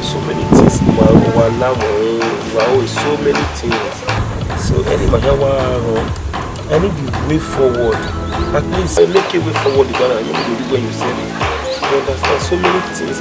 So many things. So many things. So any way forward. At least make a way forward. When you say, you understand so many things.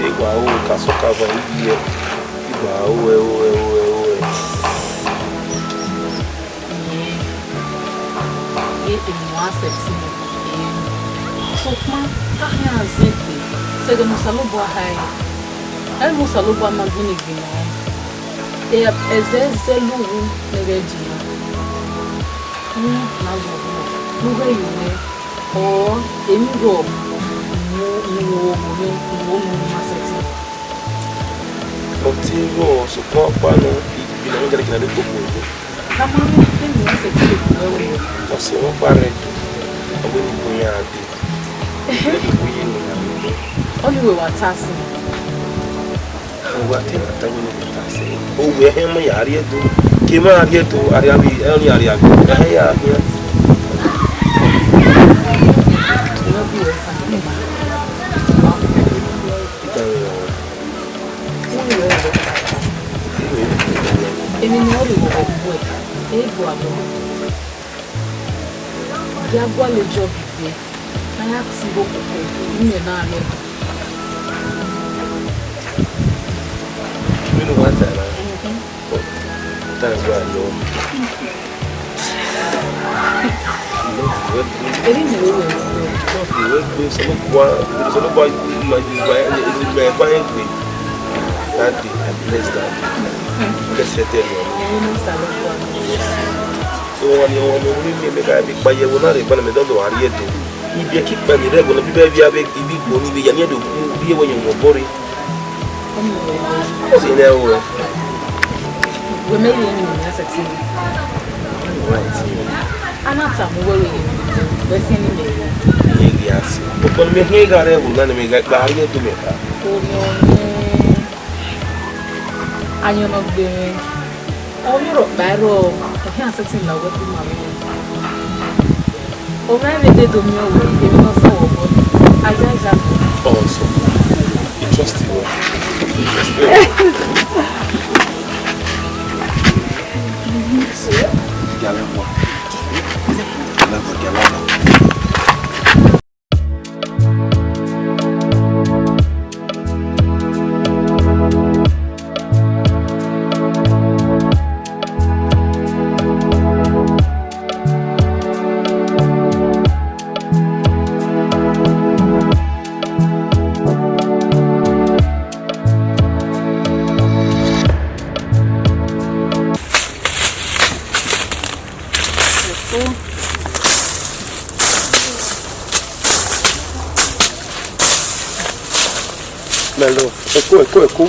Eko.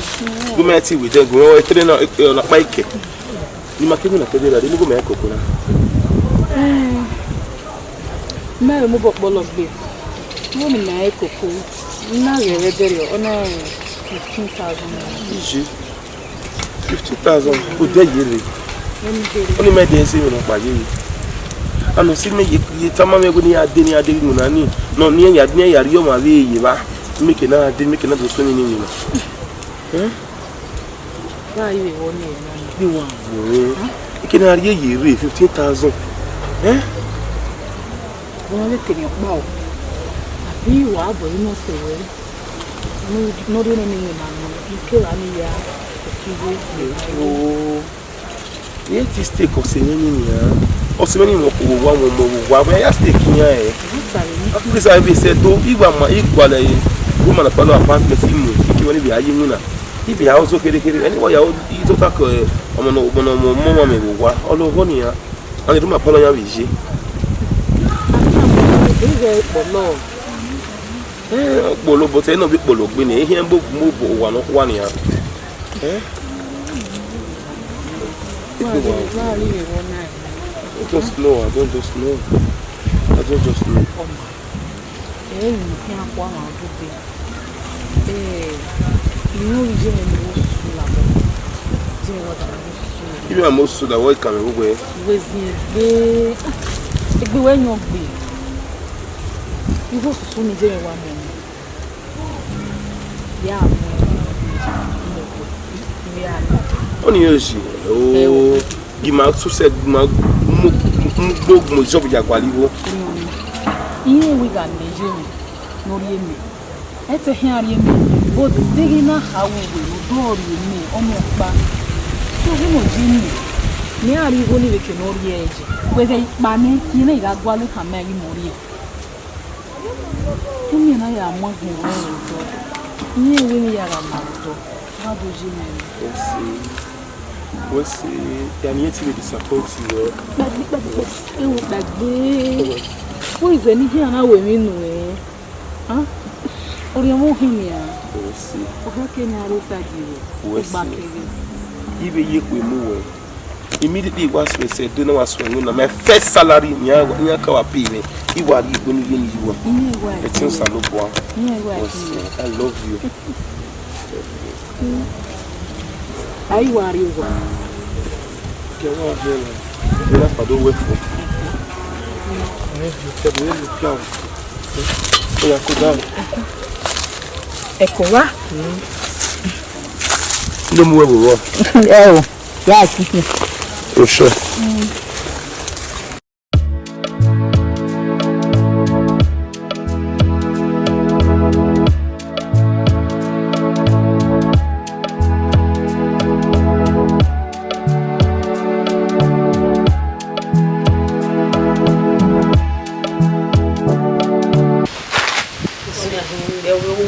Go me ati with them. Go train na bike. Ni makemu na pedera, ni go me eko kuna. Me mo bokbolo gbe. Mo mi na eko ko. Na re dere ona 15,000. 50,000 o de yere. Oni me de se no pa yere. Ano si me ye tama me go ni ade ni na ni. No ni ya ri yo ma we yi ba. Make na do so ni Why you want me? You want can I hear 15,000? Only thing about you are boy no say no do anything you kill any ya. Oh, yet is take of saying or so many more one way I stake here. Please, I be said, do even my equal woman upon apartment, you want to be a If you also kere anyway you to talk ọmọ mama me wa olo ho ni ya. Ani do ma polo ya bi je. Polo bo te no bi polo gbe ni ehien bo mo bo wa no kwa ni ya. Just know, I don't just know. I don't just know. You are most so that what can we go? You go to me there one Only you see. Oh, give my so said my mo job ya kwaliwo. Iye we ga meje mi no ri emi. E te hin ari emi. But digi na hawo we do ri emi omo pa. So we mo ji ni. Ni ari go ni we ke no ri eje. We se pa ni ina iga gwa lu kan me yi mo ri. Emi na ya mo gun wo do. Iye we ni ya ga ma do. How do you mean? Você yani eti we disappoint you. But who is any here now we mean we? Huh? Or you mo hinia? Você. O que que na ruta de? Ibe ye kwe mu we. Immediately was we said do no was when na my first salary nya ka wa pay me. Iwa ri go ni yen yiwa. It's in Saloboa. I love you. I worry you. Que eu vou ver lá para do UFO. Olha, cuidado. É coa? Não me lembro. É o. Já aqui. Oxa.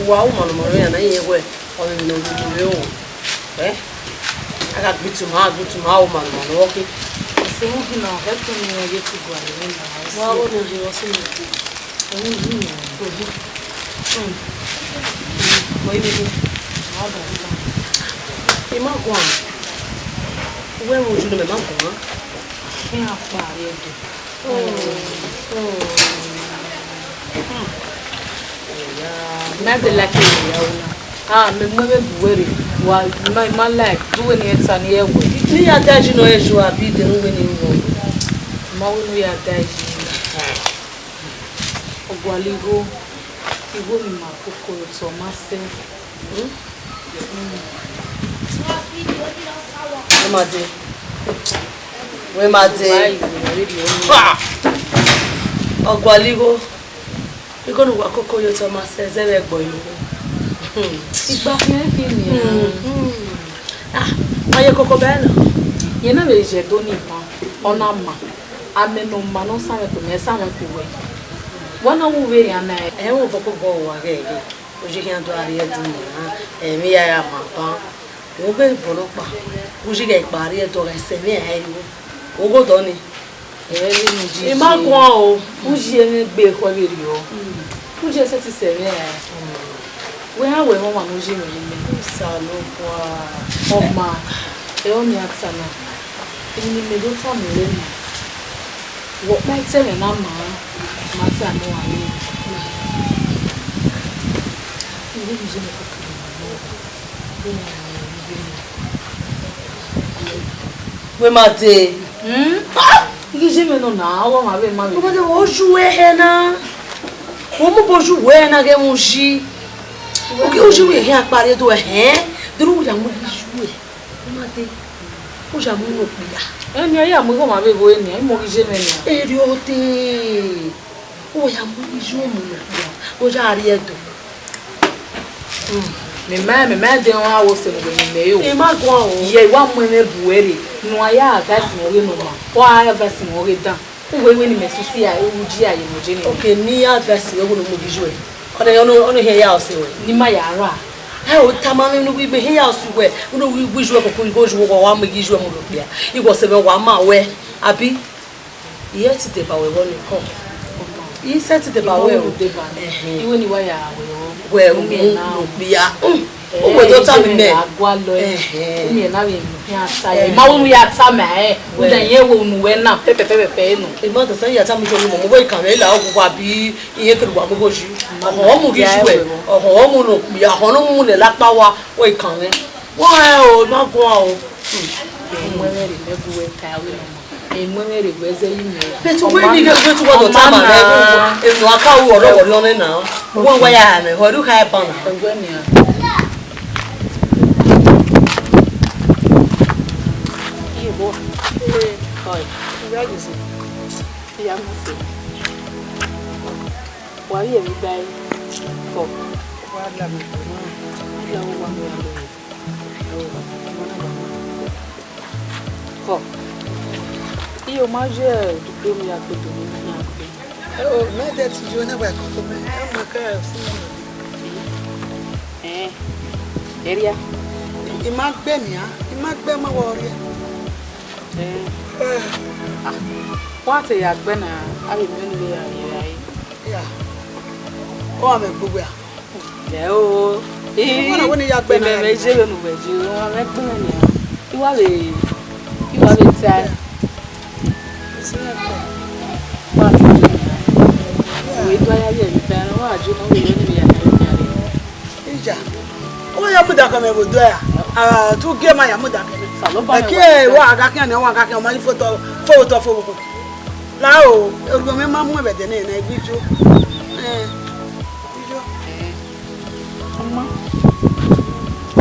Wow, man, na ye we on no video. I got to my man, okay. So you know, help me get to go in the house. Wow, what did you also where would you remember? Not the lucky me worry. Why my leg doing it on here with me. I dash no issue. I be the winning one. Mount we are dashing. Ogwaligo, you go in my cocoa, so master. Where my day? Ogwaligo. We're going to walk over to my says, "Every boy." It's back here. Are you Coco Bella? You know, there's a donny on a man. I mean, no man, no son to me, son to wait. One of way and I won't go away. Would you hear to Aria to me? And me, I am my pa. We'll go for no pa. Would you get barrier to a semi? We'll go down it. Emmanuel, who's here be for you? Who just said to say, where are we, Mamma? Who's in Saloboa? Oh, ma, the only answer now. In the middle time, what might tell an amma, Master, no, I mean. Where my day? Gizime no na awo ma be ma be. Omo de wo juwe na. Wo mo bo juwe na ge mo ji. O ke o juwe he apare do duru ya mo juwe. Ma de. O ja mo no pia. Eni aya mo ko ma be bo eni, mo gizime na. Eri o te. O ya mo juwe mo no pia. O ja ari edo. Me de wa wo se mo me yo. E ma gwa o. Ye wa mo me buere. No aya ga si mo re no ma. Wa aya ga si mo re dan. We ni me susi ya e wuji aye mo je ni. Okay, ni ya ga si we no mo bi juwe. Ono he ya o se we. Ni ma ya ra. o tamame no we be here aswe no we jwe ko ko jwe ko wa me jwe mo lobia igwo se be wa ma we abi yet te ba we won ko yi set te ba we o de ba iwe ni wa ya we lobia o go to tell me agwa lo ni na we mi ata ye ma wo ya ta me o da ye wo nu we na pepe no e mo to say ya ta mi jo mo we kan le la o kwa bi iye ke wa mo ji o mo ri jwe o mo no bi a ho no mo le la pa wa we kan le wo o ma go o mo we ri me bu we ka we no mo we ri we ze yi me betu we ni ke betu wa to ta ma le e no aka wo ro wo lo na wo wa ya me ho du ka e pa na ngwe ni Oi, where is it? Yeah, I'm saying. Why are you buying? For what? I'm for you, my dear, to do me a good oh, my dad is doing a work for me. I'm a girl. Area. You might be me, you might be my warrior. What a young banner, I remember. Yeah. Oh, I'm a booger. Oh, when you have been a major, you are a time. We do I have you know, oh, your mother come over there. To get my mother. Okay, what I can't want my photo for now. You remember more than I wish you.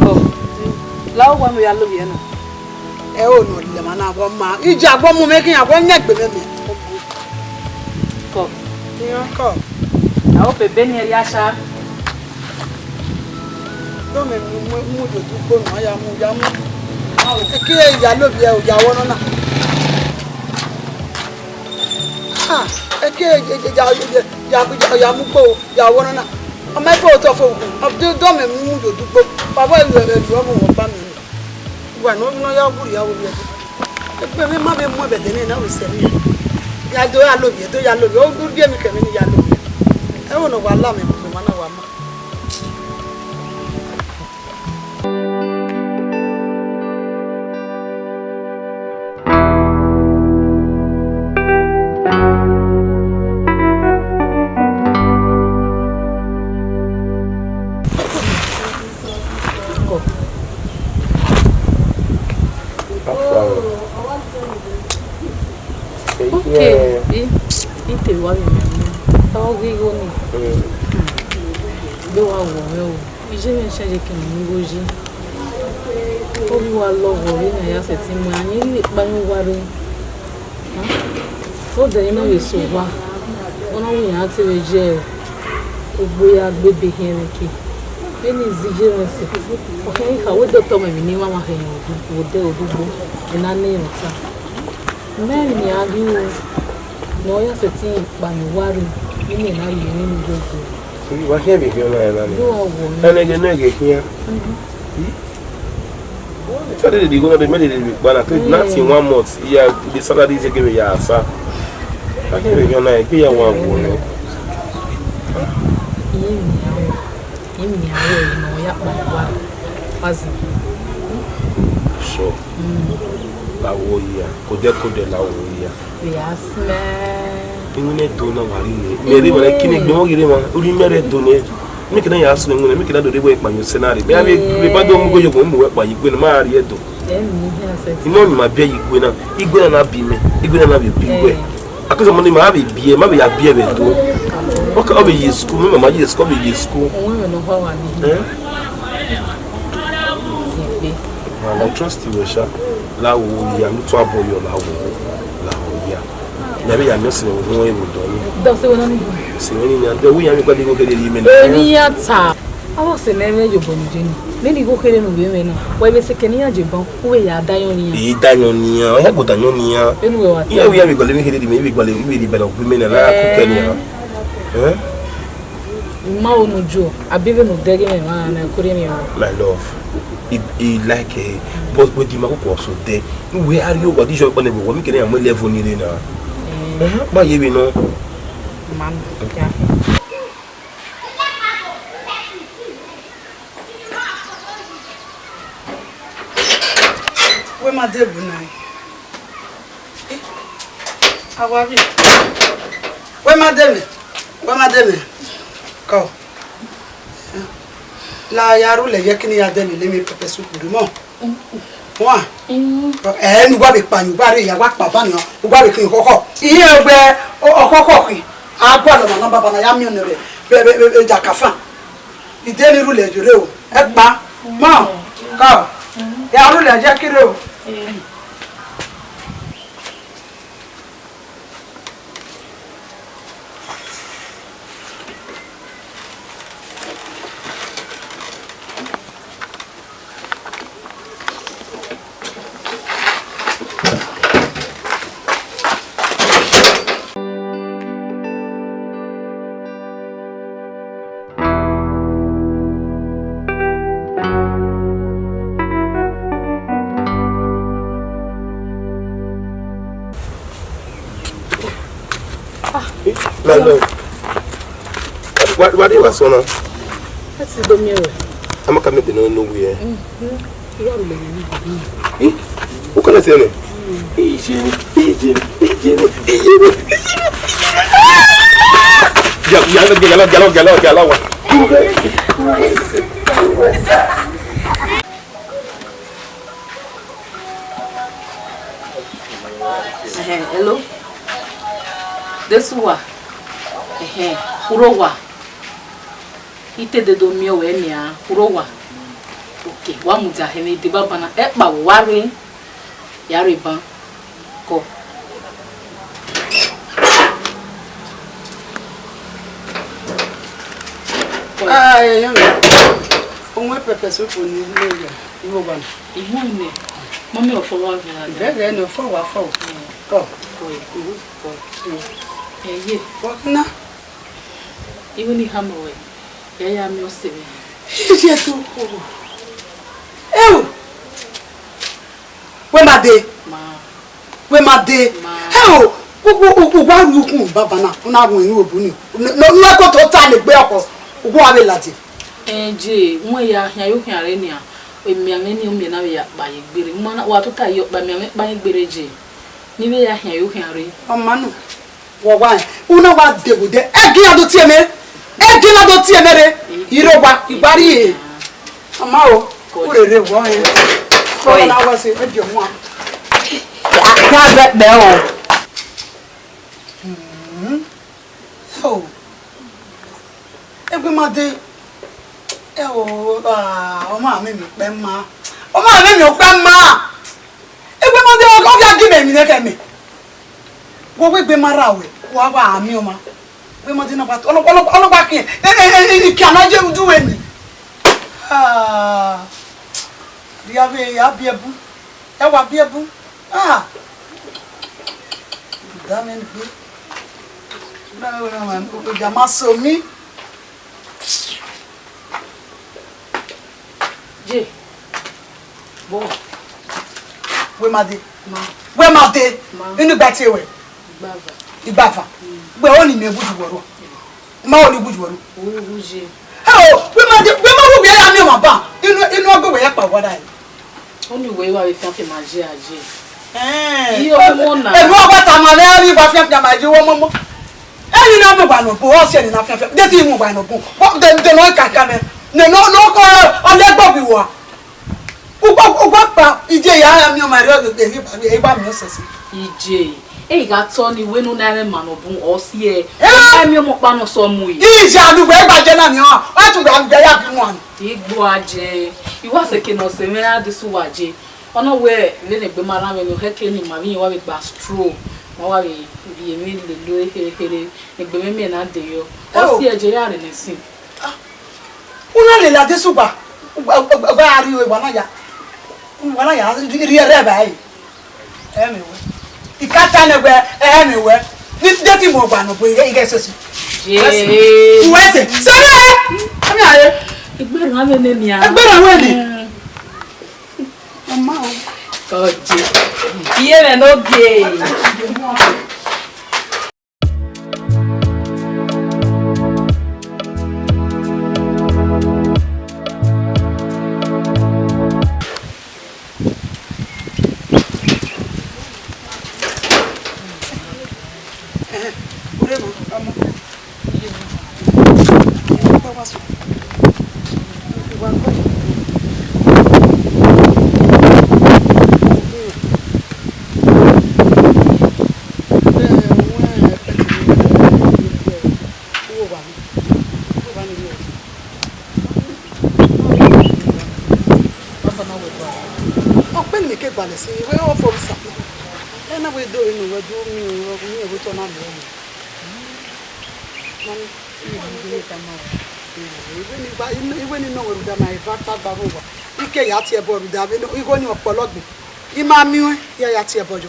Oh, love when we are looking. Oh, no, the man of one. You just want to make a one neck with me. Come. I hope a Benny Yasha. Don't make me move to go. I am okay, yellow beer, Yawana. Ah, okay, Yamuko, Yawana. On my photo of the dome and move to go. Papa, you have a family. One of no Yabu, I will get. Maybe more than I was saying. Yado, I love you, do you love you? Good game, Yalo. I don't know what love me, one of them. Okay, inte wa mi o gigo ni do wa wo ije mi se je kin ni goji o mi wa lo wo ri na ya se ti mu ani ni pa mi wa re o de ina we so wa ona wo yan ti we je o boya gbebe hin ki eni zije ran se o kan ka we doctor me ni wa ma he o de odugbo ina ni nta mẹ́rin ni a rí o lọ yàtọ̀ tí ìpànìwárí nínú ìnáyè nínú gbogbo. Wá ṣe bí kí ọmọ ẹ̀ náà ni. Yóò wọ̀ ní. Ẹnẹ́gẹ̀ náà gẹ̀ kí yẹn. Fẹ́rẹ́ lè dìgbò náà dé mẹ́rin lè rí gbọ́nà tó láti 1 month ìyá ibi sálárì ṣe kébè yà á sá. Wá ṣe bí kí ọmọ ẹ̀ kí yẹ wọn wò ní. Ìyẹn ni àwọn ìmọ̀ ọ̀yà pànìwárí wázi. Sure. Lawo ya kode lawo ya Yes man ingune do na wari ni mere mere kini gbo gire ma uri mere do ne mi kina ya asu ngune mi kina do debo ipanyo scenario me abi be ba do mu gojo ko mu we pa yigwe na ma ri edo ino ni ma bia yigwe na bi me igwe na bi igwe akaso mo ni ma bi bie ma bi ya bie be do o ka obi yi school mi mama yi school bi yi school won we no ho wa ni I trust you, Sha. Lawo ya mtu aboyo lawo ya. Nabi ya nsi no we mu do ni. Do se wona ni. Se woni ni ande wo ya mi gbade go kede yi me na. Eni ya ta. Awo se na me jobo ni jeni. Me ni go kede no be me na. Wa be se keni ya jebon, wo we ya dayon ni ya. Yi dayon ni ya. O ya go dayon ni ya. Enu we wa ta. Ya wo ya mi gbade mi kede di me bi gbade mi di bela ku me na la ku keni ya. Ma onujo, abibe no dege me ma na kuri me. My love, he like a but with the mako also there. Where are you? What is your plan? What me can am level ni na. Ba ye bi no. Man, yeah. Where my devil now? How are you? Where my devil? Where my devil? Go. La yaro le yekini ya demi le mi pepe soup du mo. Wa. Nu gba be pa nu gba re ya wa pa ba yan. U gba be kin koko. Iye ogbe okoko kin. A gbo lo na baba na ya mi onu re. Be jakafa. Ide ni ru le jure o. E pa. Mo. Go. Ya ru le je kire o. No. What do you so now? That's the mirror. I'm coming to know nowhere. You are really. What can I say? Hello. This one. Urowa. Ite de domio we nia. Urowa. Okay. Wa muja hene de baba na ekpa wari. Yari ban. Go. Ay, onwe pepe soup ni le. Iwo ban. Ihu ni. Mami ofowa na. Bege no fo wa fo. Go. Yeah. What na? Even if I'm away, yeah, I'm your saving. Ije to. Ew. We ma de. Ew. Ugwa rukun baba na. Una won yin obu ni. No ko to ta le gbe oko. Ugwa we lati. Je, mo ya yo hia re ni a. Emi ame ni o mi na we ya ba ye gbere. Mo na wa to ta yo ba mi ame ba ye gbere je. Ni we ya hia yo hia re. O manu. Wo wa una wa debude egi ado ti eme re iroba ibari e ama o urere wo en ko na wa se e di omo Ya be o. So egbe ma de o ma mi pe ma o ma mi o pe ma egbe ma de o ya gi me mi ne ke mi wo we gbe mara we wa ba ami o ma we mo din na pa ono pa kin ki anaje udu we ni dia be ya biebu e wa biebu da men bi na man ko jama so mi Je. Bo. we ma de inu gba ti we Baba. Igbafa. Gbe o ni me buju woro. Ma o ni buju woro. Wo je. We ma wo bi ya mi o ma ba. Inu ogo we ya pa wada yi. Oni we wa we fi ma je aje. Iyo mo na. E wo ba ta ma le ri ba fi ma je wo momo. Eni na mo ba no bo o se ni na fi de ti mo ba no bo. Bo de no kaka me. Ne no ko o le gbo bi wa. Ugbo pa ije ya mi o ma ri o de ba mi o se si. Ije. Ga to ni we no na re ma no bun o si e. Mi o mo pa no so mu yi. Ije adugbo e gba je na mi o. O tun gba gbe ya bi won. Igbo aje. Iwa se ke no se me adisu waje. Ono we le ne gbe mara me no heke ni ma mi wa be gba straw. Mo wa be bi emi le lo here ne gbe me na de yo. O si eje ya re ne sin. Una le la de suba. Gba ari we wa na ya. Wa na ya ri re ba yi. Mi we. Ikata ne gbe mi we. Ni deti mo gba no bo ige so si. Je. Uwese. Sami aye. Egbe ran me ni a. Egbe ran we ni. Mama o. Oje. Iye me no ge. See, we all from something. Then we do in we do me we turn on me. Man, even you know that my factor baruwa. Ike yati ebo ruda be no igo ni opologbe. Imami ya yati ebo jo.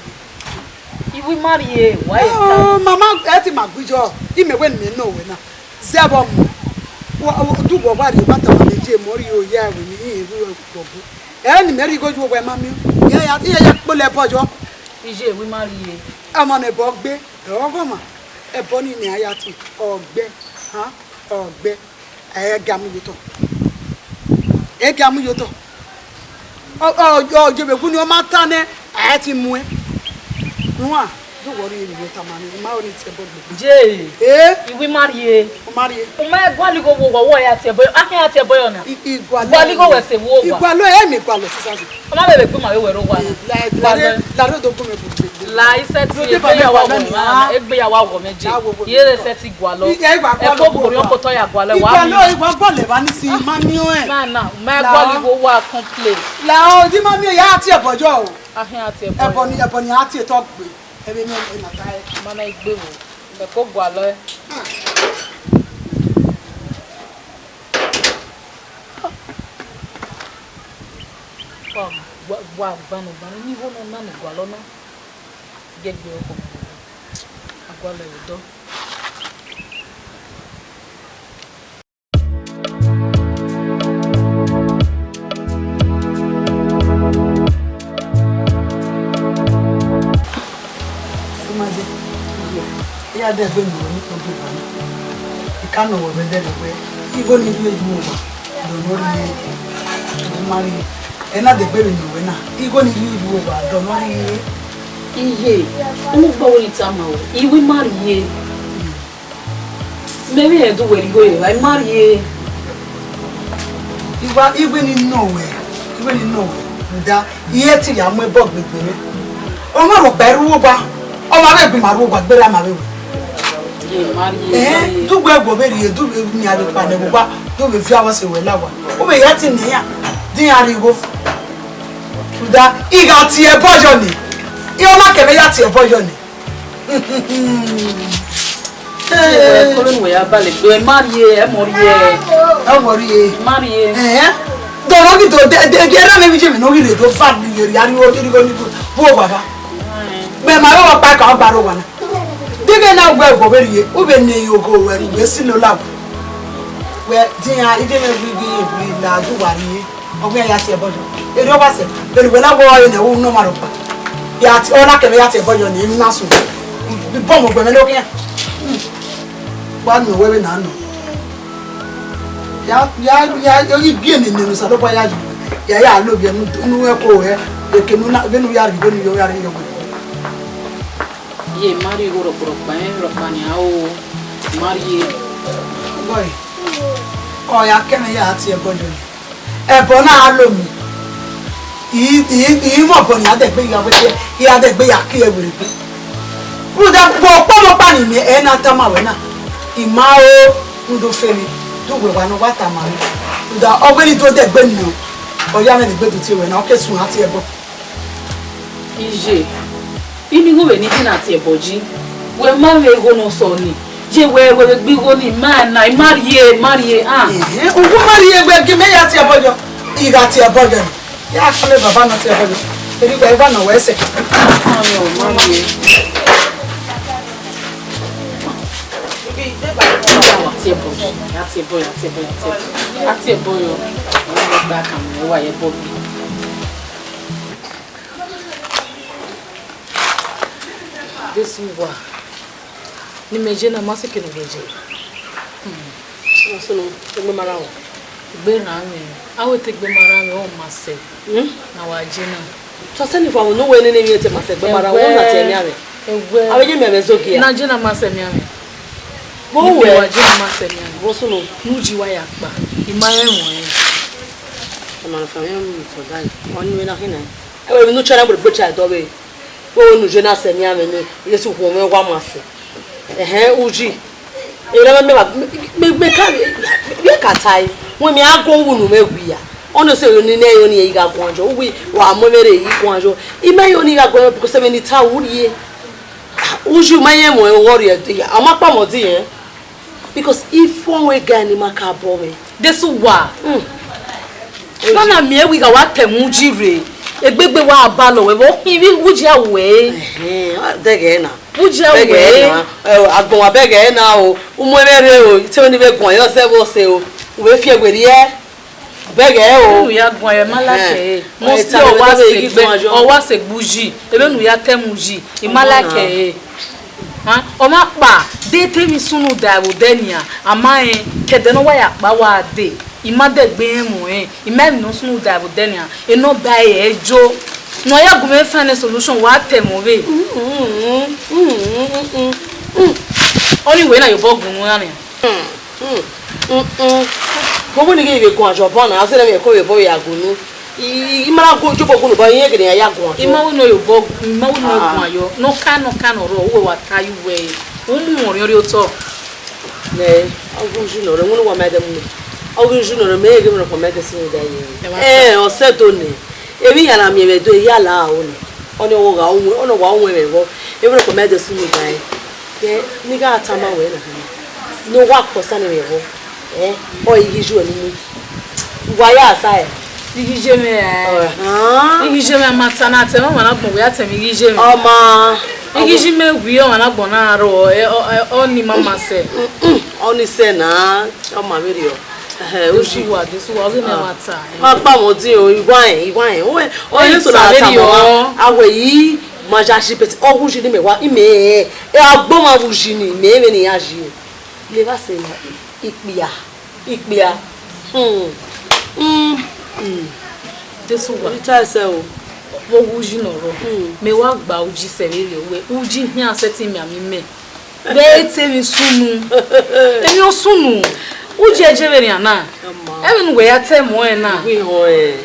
If we marry, why? Oh, mama, eti magbujo. Ime when me know we na. Zebo do go bari bata manager mori o ya we ni iru gogo. Any merry go to where mammy. Yeah, pull a pojo. Ije, we marry. I'm on a bog bay, Rogoma, a pony near Yati, or bear, huh? Or bear, a gamuto. A gamuto. Oh, you will go matane, at him. No, don't worry, you man. Maori Jay, eh? We marry. Marry. My guali go over at your boy. I can't your boy on it. Guali go with a war. You gualo, I qualo. I'm not a good over one. La do come. La set to be a woman. Here is setting gualo. A poco toya gualo. Gualo, you want to live see mammy. My guali go work complete. La, di mammy, yati a bojo. I can't a upon yati talk with. Having in a tie, man, I do. The cook gualo. Wa vano ni hono nani gualona get your home agualo do Sumaje ya de be mo ni to ba ni ikano wo be de pe igo ni ile ju mo do lori mari ena de gbere ni we na igo ni ibu wa do lori iye mo gbo wo itama o iwe mari maybe e do we go e like mari iwa iwe ni no da iye ti ya mo ebo gbegbe o ma ro peru wo ba o ma be bi ma ro gba gbere ma be mari do gbo egbo be ri do ni abi pa ne wo ba do be fi awo se we lawa o be ya ti ni ya din ariwo Suda iga ti e bojo ni. Iyo ma kebe ya ti e bojo ni. Kolon we abale do e marié e morié. E morié. Marié. Do ro ki to de ra me bi je mi no ri re do fa ni yeri ariwo ti go ni bo baba. Me ma ro pa ka gba ro wa na. Dige na gbe go be ri o be ni yogo we ri we si lo la. We din a ide me bi bi la do wa ri. Ogbe ya ti e bojo. Eri o ba se pẹ̀lú we na wo ye na wo no ma ro pa. Ya ti ona kebe ya ti e bojo ni na so. Bi bomb gbe me lo kian. Wa no we na no. Ya yo bi ni ni so do pa ya ju. Ya lo bi nu e ko e ke nu na be nu ya ri be nu yo ya ri yo. Ye mari go ro pa ro pa ni ao mari boy. O ya keme ya ti e bojo ni. E bo na lo mi. I mo bo ni ade gbe ya we ya ade gbe ya ki e were pe. Ru da bo mo pa ni mi e na ta ma we na. I ma o ndo fe mi. Do we wa no wata ma mi. Ru da o gbe ni to de gbe ni o. O ya me ni gbe to ti we na o ke sun ati e bo. Ije. Ini go we ni ti na ti e boji. We ma we go no so ni. Je we gbe go ni ma na marie ah. O go marie gbe ge me ya ti e bojo. I ga ti e bojo ni. Ya kale baba na ti e bojo. Eri gbe ba na we se. Ayo marie. This wa. Ni meje na mase ke no geje. So no, gbe mara o. Gbe na mi. Awe te gbe mara mi o mase. Na wa je na. So se ni for no we ni mi te mase gbe mara o na te mi ame. Ewe. Awe je mi ame so kia. Na je na mase mi ame. Bo we wa je na mase mi ame. Bo so no. Nuji wa ya pa. Ima enwon yen. Ma na fa mi to dai. Oni we na hina. Ewe mi no chara bo cha do be. Bo nu je na se mi ame ni. Ile si ho me wa mase. Uji. Ela me ka be katai. When me agon wunu megwi ya. Ono se yo ni na yo ni ga gonjo. Uwi wa momere yi gonjo. Ime yo ni ga gonjo because me ni ta wuriye. Uji maye mo e worry e. Amapa mo di yen. Because if one way guy ni maka bowe. Desu wa. Nana mi e wi ga wa temu jire. Egbegbe wa abalo we wo ibi uji awe. Dege na. Uji awe. Agbon wa bege na o. Umwere o. Ti oni be gon yo se bo se o. We fi egberi e. Bege o. Nu ya gon e malake. Mo sti o wa se buji. Ebe nu ya temuji. Imalake. O ma pa de temi sunu da wo denia. Ama en kede no wa ya pa wa de. Imade gbe mu imem no sunu da wo denia. Eno ba e ejo. No ya gume find a solution wa temo we. Only way na you bog mu ya ni. Gogo ni ge gon ajo bon na ase na me ko we bo ya gunu. Imara go jobo gunu ba yin ge ni ya gon ajo. Ima wo no you bog, ima wo no gon ayo. No can ro we wa tayu we. Omu ori o to. Ne, agun ju no re wonu wa madam ni. Agun ju no re me ge mo ko medicine da yin. O se to ni. Ebi yana mi be do ya la o ni. Oni wo ga onwe, ono wa onwe me wo. E mo ko medicine da yin. Ke ni ga atama we na. No wa ko sa ni me wo. O yi ju oni mu. Wa ya sa e. Igije me igije me matana te mo na gbon we atemi igije me. Oma. Igije me wi o na gbon na ro o ni mama se. Oni se na o ma mi ri o. Uji wa this wa we na mata. Ma pa mo din o igwan. O ye so na ta mo. Awe yi ma ja shi peti o hu shi ni me wa ime e agbo ma bu shi ni me ni ya ji. Le ba se na ipia. This wa ita se o. Wo uji no ro. Me wa gba uji se re we. Uji hin aseti mi ami me. Be temi sunu. Emi o sunu. Uji ejebere ana. Even we atemo e na. We ho e.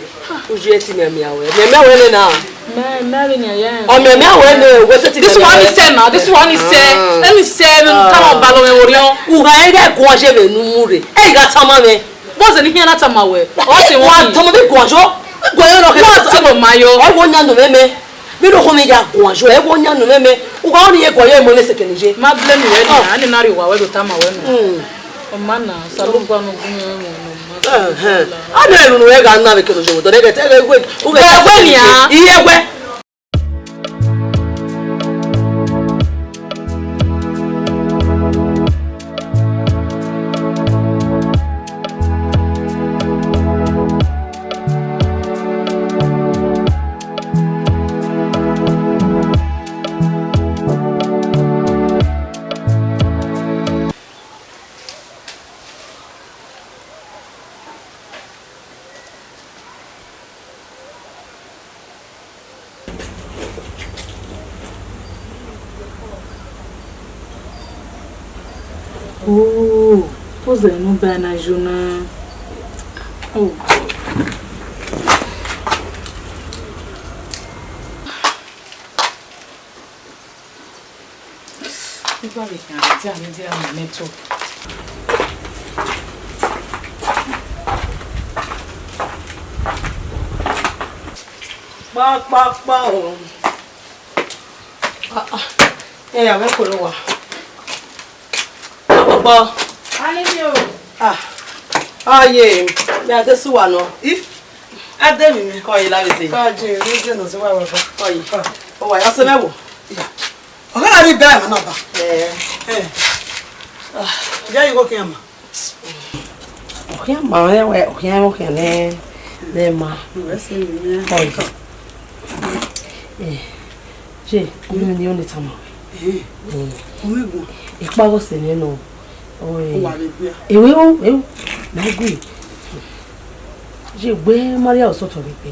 Uji eti mi ami awe. Me awe le na. Me ni ya. O me awe le we seti. This one is say now. This one is say. Let me say come on balo me worion. U ga e ga gon je be nu mure. E ga tama me. What's the here na tama we? O se wa tama be gon jo. Gon yo no ke. What se mo mayo? E wo nya no me. Mi do ko mi ga gon jo. E wo nya no me. U ga oni e gon yo mo le se kenije. Ma blame we ni ani na ri wa we do tama we no. O mana salugba no gunyo mo. Ano elu no e ga na be keno jo. Do de ke te we. U ga ni a. Iye gwe. Oh, pose no ba na jona. Oh. Iba be kan ti ami di am meto. Pa o. Ya we ko lo wa. Baba. Ani mi o. Aye, me ade su wa no. Ade mi. Ko yi la be se. Ka je ni je no se wa baba. Ko yi. O wa ya se mewo. O ga ri ba ma na ba. Ya yi go kiama. Okay, ma, okay, ne ma. Oi. Je, onu ni oni tama. Omego. Ipa go se ni no. Oi. Wa le gbe. Ewe o, na gbe. Je gbe Maria o so to bi pe.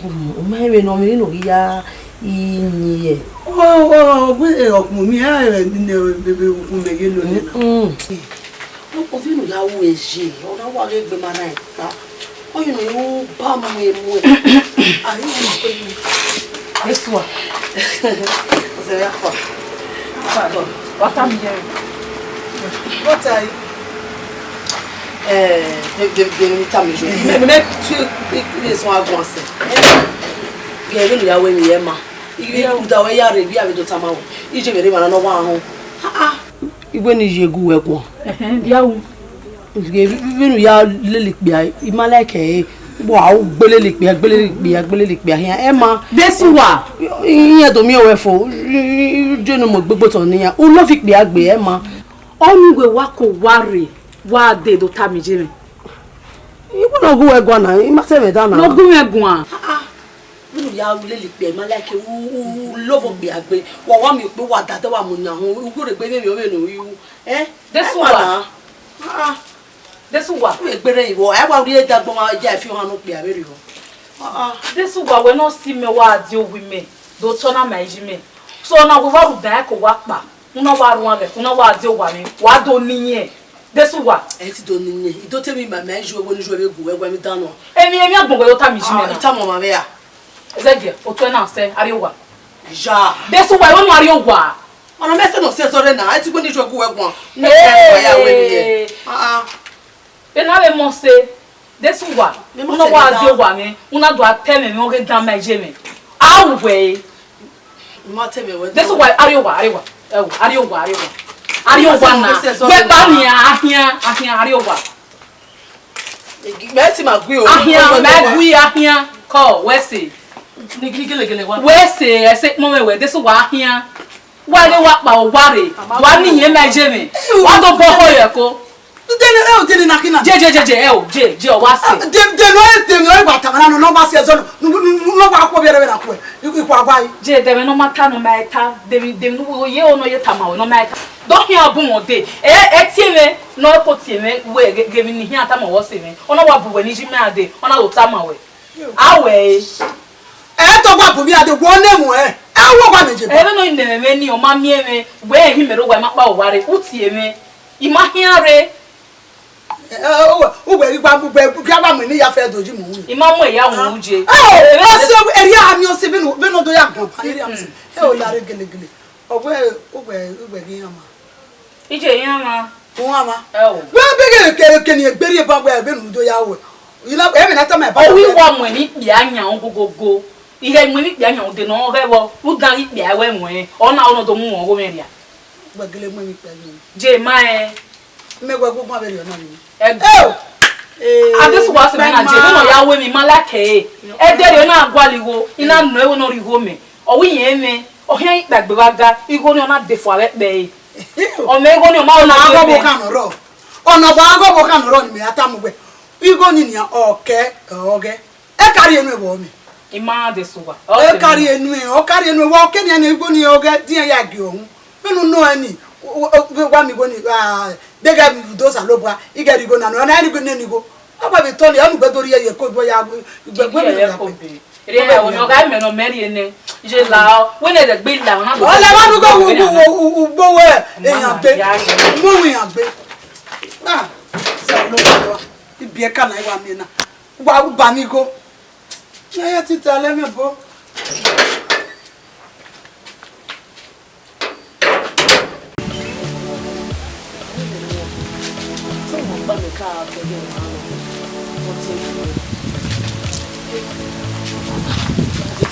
O ma ere no mi no ya ini e. Gbe okun mi ni bebe okun mege lo ni. O fi no ya wo eje, o na wa le gbe mara e ta. O you know you ba mu emu e. Ari mo ko ni. Eso. Você vai fora. Pardon. What am I? What are you? De tá me jogando. Me tu eles são avançar. Gere no ya we mi e ma. Igu da we ya re bi abedo tamawo. Ije mere ma na wa ho. Igwe ni jegu we ko. Yawo. Ige bi no ya lelik bia. Imaleke bo awo gbelelik bia here e ma. Desuwa. Iyan do mi o we fo. Je no mo gbogbo to ni ya. O lo fi pe agbe e ma. Onugwe wa ko ware. Wa de do ta mi jeme. Ibu no gu egwa na, I ma se me da na. No gu egwa. Nínú ya le le pe ma like u love be agbe. Wa mi pe wa da wa mu yan ho. Ugu re gbe mi o me no yu. Desu wa. Desu wa. We gbere iwo. E wa ri da gbon ja fi han no pe abere ho. Desu wa we no see me wa di owi me. Do to na ma jime. So na go wa ru da ko wa pa. Una wa ru an be, una wa di owa mi. Wa do niyen. Desuwa ti do niyen ido temi ma ma ju owo ni ju egu egwa mi dano emi agbongo yo ta mi jime na ita mo ma be ya ezege o to na se ariwa ja Desuwa wonu ariwa ona me se no se sore na ti gbo ni ju egu egwon ni se ya we mi ye be na le mo se Desuwa una wa di owa mi una do ateme mi o ge dan ma je mi awe mo teme we Desuwa ariwa ariwa Ariowa na we ba mi ahia Ariowa me ti ma gbe o ahia call we say ni gele wa we say e say mo me we Desuwa ahia wa le wa pa o ware wa ni yen ma je mi wa do bo ho ye ko dele na kina je o wa say de no gba ta na no ba say zo no ba ko bere na ko iku agbai je de no mata no ma eta de no ye o no ye tama o no ma eta don't hear abun ode tieme no ko tieme we give ni hi ata ma wo se me ona wa bu we ni ji me ade ona lo tama we awe to gba bu bi ade wo nemu wo gba meje ba no neme me ni o ma mi eme we hi mero gba ma pa o ware utieme ima hiare o we gba bu ba mo ni ya fe doji mu ima mo ya won uje o se eri ami o se be no do ya gan pa eri ami se o lare gele ogbe gi yan ma ije yan ma won ama we be ke ni egberi ba gba be nu do ya we ila e me na ta ma ba o wi wa mo ni pi anya ogogogo ihe mo ni pi anya o de no re wo u dan pi awe mo ona do mu wo me ria gbegele mo ni pi anya je ma me gwa gbogbo abere ona ni Adesuwa se me na je no ya we mi malake e dere na agwaliwo ina no ewo no ri ho me o wi yen me o hen gbagbe wa ga igo ni ona defo awe pe o me igo ni o ma ona agobo kan ro ona ba agobo kan ro ni me ata mu gbe igo ni ni oke oge e kari enu ebo mi ima Adesuwa e kari enu wo ke ni igo ni oge dian ya gi ohun menu no ani wa mi go ni dega mi do sa lo bua igeri go na no na ni go ni go aba bi to le anu gbe dori ye ko do ya gbegbe mi ya ko ere ya wo no ga me no meri ene je la we ne de gbe la na go le wa nu go gbo we eyan gbe mo wi yan gbe sa lo wa ibi e kana iwa mi na wa ba mi go ya ti ta le me bo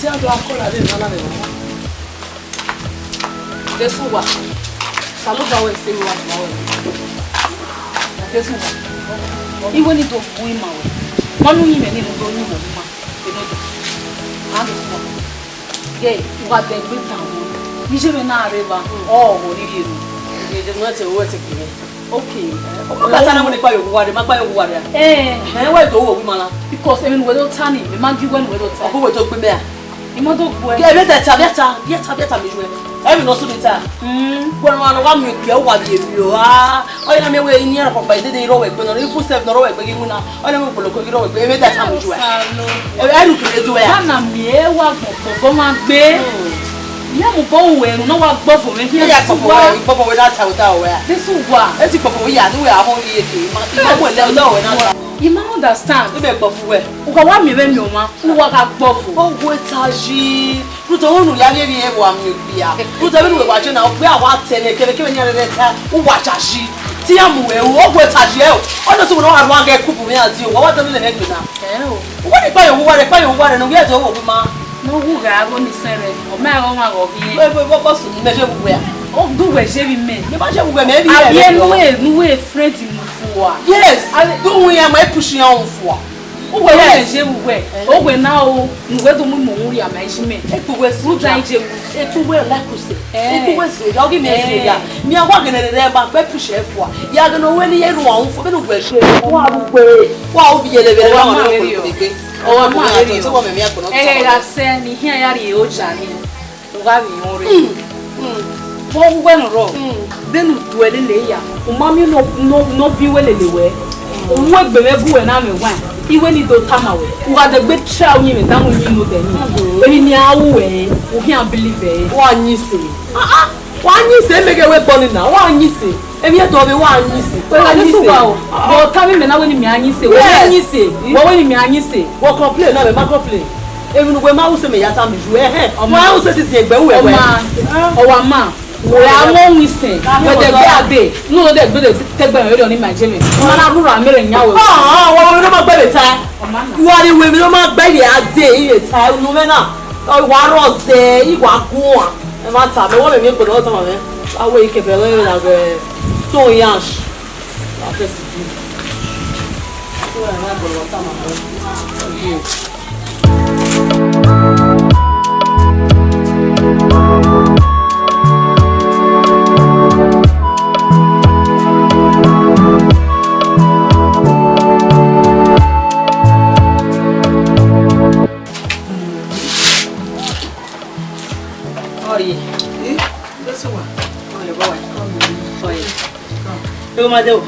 Ti ando akola le na le wa. Desuwa. Saluba we se wa ma we. Desuwa. Iwe ni do fu ima we. Manu yi me ni do ni mo ma. E no do. Desuwa. Ge wa de gbe ta wo. Ni je me na areva. Oh, o ri ri. je mo te wo te kini. Okay. O ka tana mo ni pa yo wa de ma pa yo wa de. Wa to wo wi mala. Because even we don't turn it, me ma give when we don't turn. O we to gbe me a. Imo to gbe. Ke be ta biata mi jwe. E mi no so bita. Gbo wa mi pe wa bi ebi o. O ya me we ni ara papa de ro we gbe no ifu self no ro we gbe gi na. O na me polo ko gi ro we gbe me ta mi jwe. E be ru pe jwe ya. Na mi e wa gbogbo ma gbe. Ya mo bo we no wa gbo fo me. Ya gbogbo we na ta o ta o ya. This wa. E ti gbogbo we ya ni we a ho ye ke. Ma mo le o we na. You might understand. You be gbogbo we. Uka wa mi be mi o ma. Wo wa ka gbogbo. O go taji. Ruto wonu ya le ri e wa mi bia. Ruto be we wa je na o pe awa tele kele ke nya le ta. O wa taji. Ti amu we o go taji e o. O no so no wa wa ga kupu mi ati o. Wa wa tele le me na. O. Wo ni pa yo wo wa re no ge to wo bi ma. No wu ga go ni sere. O ma go ma go bi. Bo su ni me je bu ya. O du we je bi me. Me ba je bu me bi e. Abi nu we friend mu fu wa. Yes. Do we am I pushing on for. O we je bu we. O we na o nu we do mu mo ri ama ji me. E ku we su dan je wu. E ku we la ku se. E ku we su ya gi me se ya. Mi a wa gene re ba pe push e fo. Ya gene we ni ye ru an fo be no gbe se. Wa bu pe. Wa o bi ye le be wa ma ri o. O ma ri o. Ti wo me mi a ko no. La se ni hia ya ri o ja ni. O ga bi on re. Wo we no ro. Benu duele le ya. O ma mi no bi we le we. O mu egbe me bu we na me wan. Iwe ni do tama we. O ga de gbe tra onyi me tamu yin no de ni. Eri ni awu we. O hia believe e. Wa nyi se. Wa nyi se mege we boni na. Wa nyi se. Ebi e to be wa nyi se. Wa nyi se. Bo tami me na we ni mi anyi se. Wa nyi se. Wo we ni mi anyi se. Wo complain na me ma complain. Ebi no we ma wo se me yata me ju Wa wo se ti se egbe we we. O wa ma. We are one wisen. But the baby, no, they good take by on my Jimmy. Mana rura mere nya we. Wa no ma gbe ta. Wa ni we mi no ma gbe ya de ta no me na. O wa ro se igwa kun a. E ma ta me wo me mi ko no ta ma me. Awe ike be le na be so yash. La fe si. Wa na go lo ta ma me. Yo ma de o.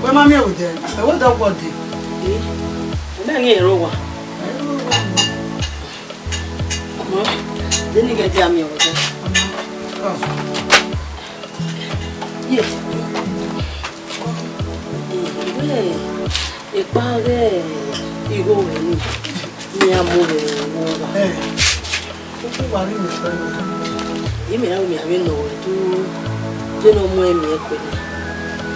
We ma mi e wo de. E wo do go de. Na nge ro wa. De ni ge dia mi o de. Yes. E pa re igo we ni amu re wo wa. O ku wa ri mi so. Yi me mi ave no tu je no mo e mi e pe.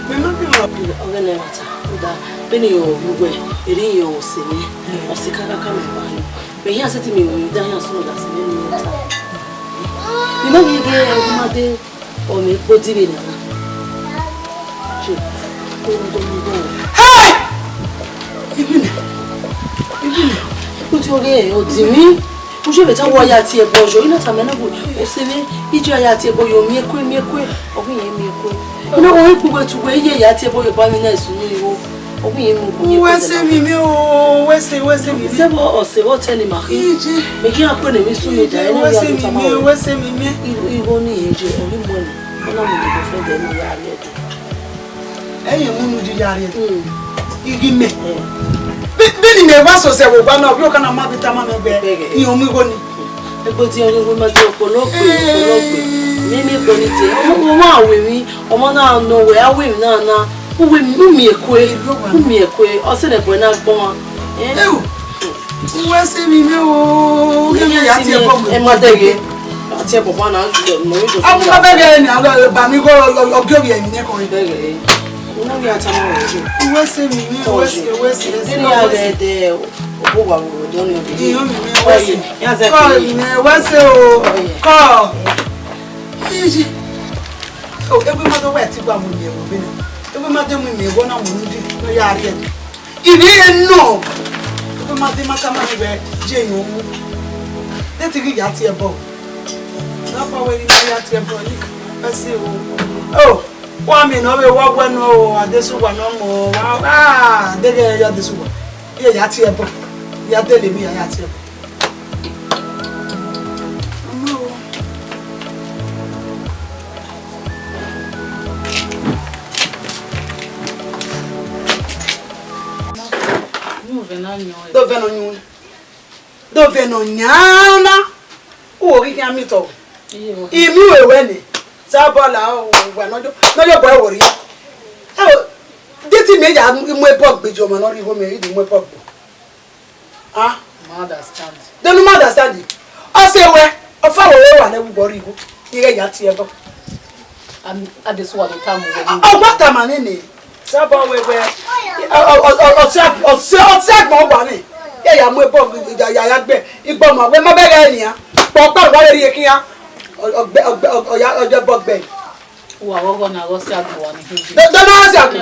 Me ma bi ma ogene mata uda beni yo lugwe eri yo sini osikaka kama ba me hia seti me wi da hia so da sini ni ta ni ma bi ge ma de o me po ti bi na chi ko do mi do hey ibine ko ti o ge o di mi o je be ta wo ya ti e bojo ina ta me na go o se be ije ya ti e boyo mi ekwe ogun yen mi ekwe no o gbogbo tu we ye ya ti e boyo ba mi na isu ni wo ogun yen mu ko ye we se mi mi o we se mi se bo o se wo tell ma ije me ki a pe ne mi su mi da ene ya ta ma we se mi mi iwo ni eje ori mo ni ona mo ni go fe de ni ya le eyin mu nu ji ya re igi me bí ni me wá so se wo gba na bí o kana ma bi ta ma me gbe ni o mu go ni ego ti ori wo ma je opologbe mi go ni te o ma we mi ọmọ na no we awe mi na uwe mi ekwe o se ne bo na gbon wa we se mi mi o mi ya ti e bo e ma dege ati e bo na no we go abu ba bege ni alo ba mi go lo gbe mi ne ko ri bege una mi ata ma wo we se mi mi we se ni ya be de o wa wo do ni obi iyo mi we se ya ze ko ni we se o ko iji o egbe ma do we ti gba mo ni e wo bi ni egbe ma de mu mi wo na mo ndi no ya ri e ibi e no egbe ma de ma ka ma be je yin o mu de ti ri ya ti e bo na pa we ni ya ti e bo ni ka se o Wa mi no be wa bueno adesuwa no mo. Dege ya adesuwa. Ye ya ti ebo. Ya dele mi ya ti ebo. Do veno nyana. O ri kan mi to. Imi wewe ni. Sabola o wa nojo boy wori. Deti me ya mu epok bejo mo no ri ho me ri mu epok. Ah, understand. They no understand it. I say we o fa we wa na wu bori igu. Ire ya ti ebo. This one the time we. Oh, what time ani? Sabo we o mo wa ni. Ya mu epok ya gbe. Igbo mo we mo bere eniyan. Pọ̀pọ̀ wa le ri ekiyan. Ọjọ́ bọ́gbẹ̀. Wà wọ́gọ́ na lọ sí àgbọ̀n wa ní kejì. Dọ́nà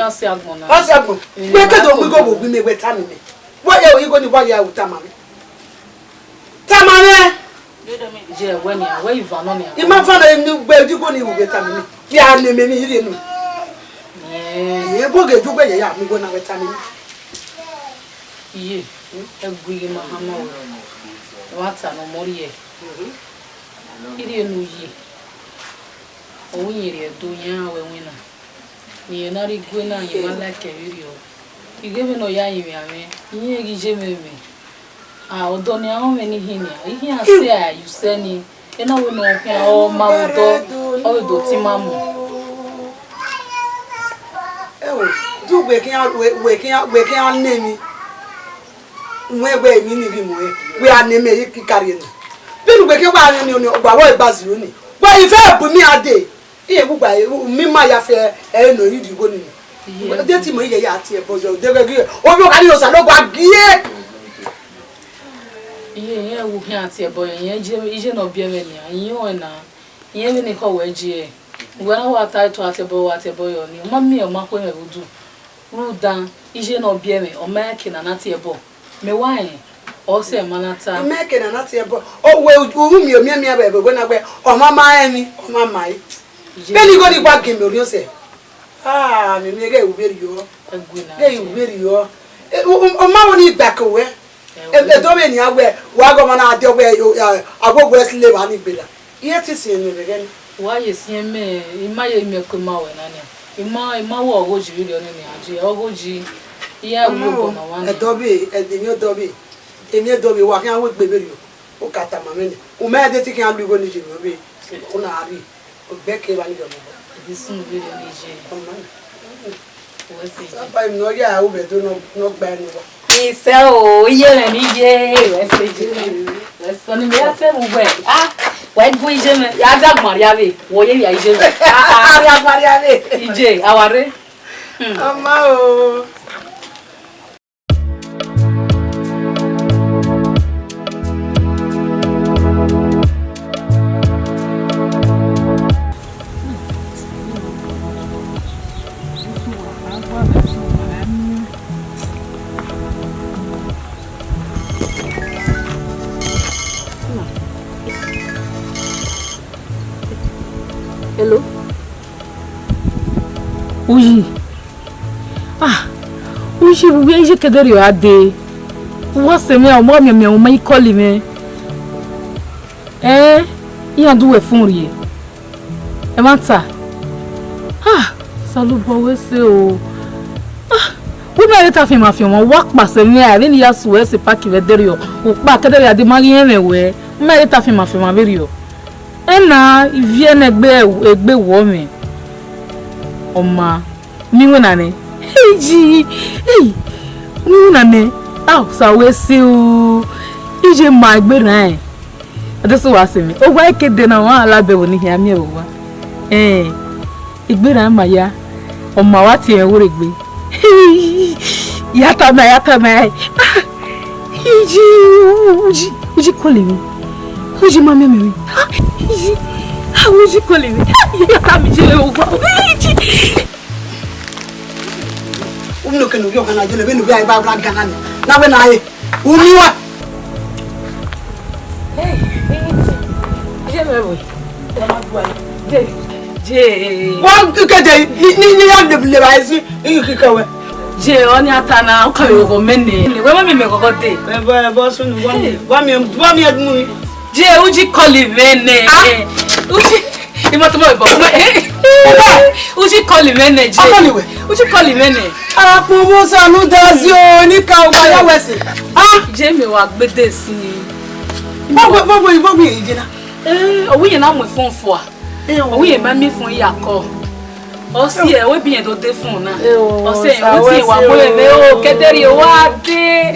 ọ̀sẹ̀ àgbọ̀n náà. Ọ̀sẹ̀ àgbọ̀n. Pé kéde ògbí kò wò gbí mi wẹ̀ tá mi mi. Wọ́n yẹ òyìnbó ni wọ́n yẹ àwùtá màmí. Tá màmí. Jẹ́ ẹ̀wẹ́ ni àwẹ́ ìfà náà ni àwẹ́. Ìmọ̀ fún mi gbé ojúgbó ni ìwùgbé tá mi mi. Bí a ní mi ní ìrì nù. Ìyẹn bóge ojúgbó yẹ yà mí gbóná wẹ̀ tá mi mi. Iye ẹgbẹ́ yìí máa hàn náà wọ́n á tà ní mọ́rí ẹ̀. Iri enu yi owo yiri edo yan awe wina ni enari gwe na yin ma like eri o igebe no ya yin ame yin egi je meme odo ni awon me ni hini ihin ase a you say ni ena we no kan o ma o do ti ma mu o du we kan ne mi we mi ni bi mo we aneme yi kikari ni binu gbe ke wa ni ogba wo igbaziro ni bo ife bu mi ade iye gbugba mi ma ya fe no yi digo ni de ti mo ye ya ti e bojo de gbe o bi o ka ni o sa lo gba gie iye yen wu hin ati e boyo yen je ije no bi eme ni yin o na yen mi ni ko we ji e gbe na wa ta to ati boyo ni mami o ma ko me budu ru dan ije no bi eme o ma ke na ti e bo me wa yin o se manata make na na ti ebo o we mi o mi be go na gbe o mama eni o mama yi be ni go ni gba game ori o se mi mi ge uberi yo ge uberi yo o ma wo ni gba ko we e do be ni awe wa go na ade we agbogo esle wa ni gbeda iye ti se ni be gen wa ye si eme imaye mi ko ma we na ni ima wo ogoji ri oni ni aje ogoji iya wi go na wa ni e do be e de mi o do be emi do bi wa kan wo gbebere o kata mama ni o me de ti kan lu go ni je mo be o na ari o be ke ba ni do mo disun bi ni je o ma o se apa mi no ya o be do no gba ni wa ise o iye re ni je we se je we so ni me ate mu gbe wa gun ije me ya dagbon ria be wo ye ya ije me Maria be ije aware ama o Hello. Oui. Oui, je vous viens, je te donne à des. Moi, c'est moi, mais colle, mais. Il y a deux effondrés. Et maintenant, ça le voit, c'est au. Vous n'avez pas fait ma fille, on va passer, mais il y a souhait, c'est pas qui va derrière. Ou pas que derrière des mariés, mais ouais. Vous n'avez pas fait ma fille, ma vérité. Ena iviene egbe wo mi oma mi wona ne eji mi wona ne sa we si o ije ma egbe ran adeso wa se mi o wa ikede na wa alabe wo ni hia mi e wa egbe ran ma ya oma wa ti en wore gbe yata ma uji kole mi uji ma mi how is it calling me? You can't be jail over. No can you can I do the way I black gun? Now when I what? Je. Wa kede ni ya le ba isi ikikawe. Je oni atana o kawe go mene. We ma mi me gogo de. Ebo sunu wa mi admu. Je uji koli mene. Uji imotomo ibo. Uji koli mene je. Uji koli mene. Arapo mo sanu dazi o ni ka o ya wese. Je mi wa gbede si. Bobo ijina. Owi yen na mo fun fo a. Owi yen ma mi fun yakọ. O si e we bi yen do de fun na. O se o ti wa mo ebe o kederi o wa de.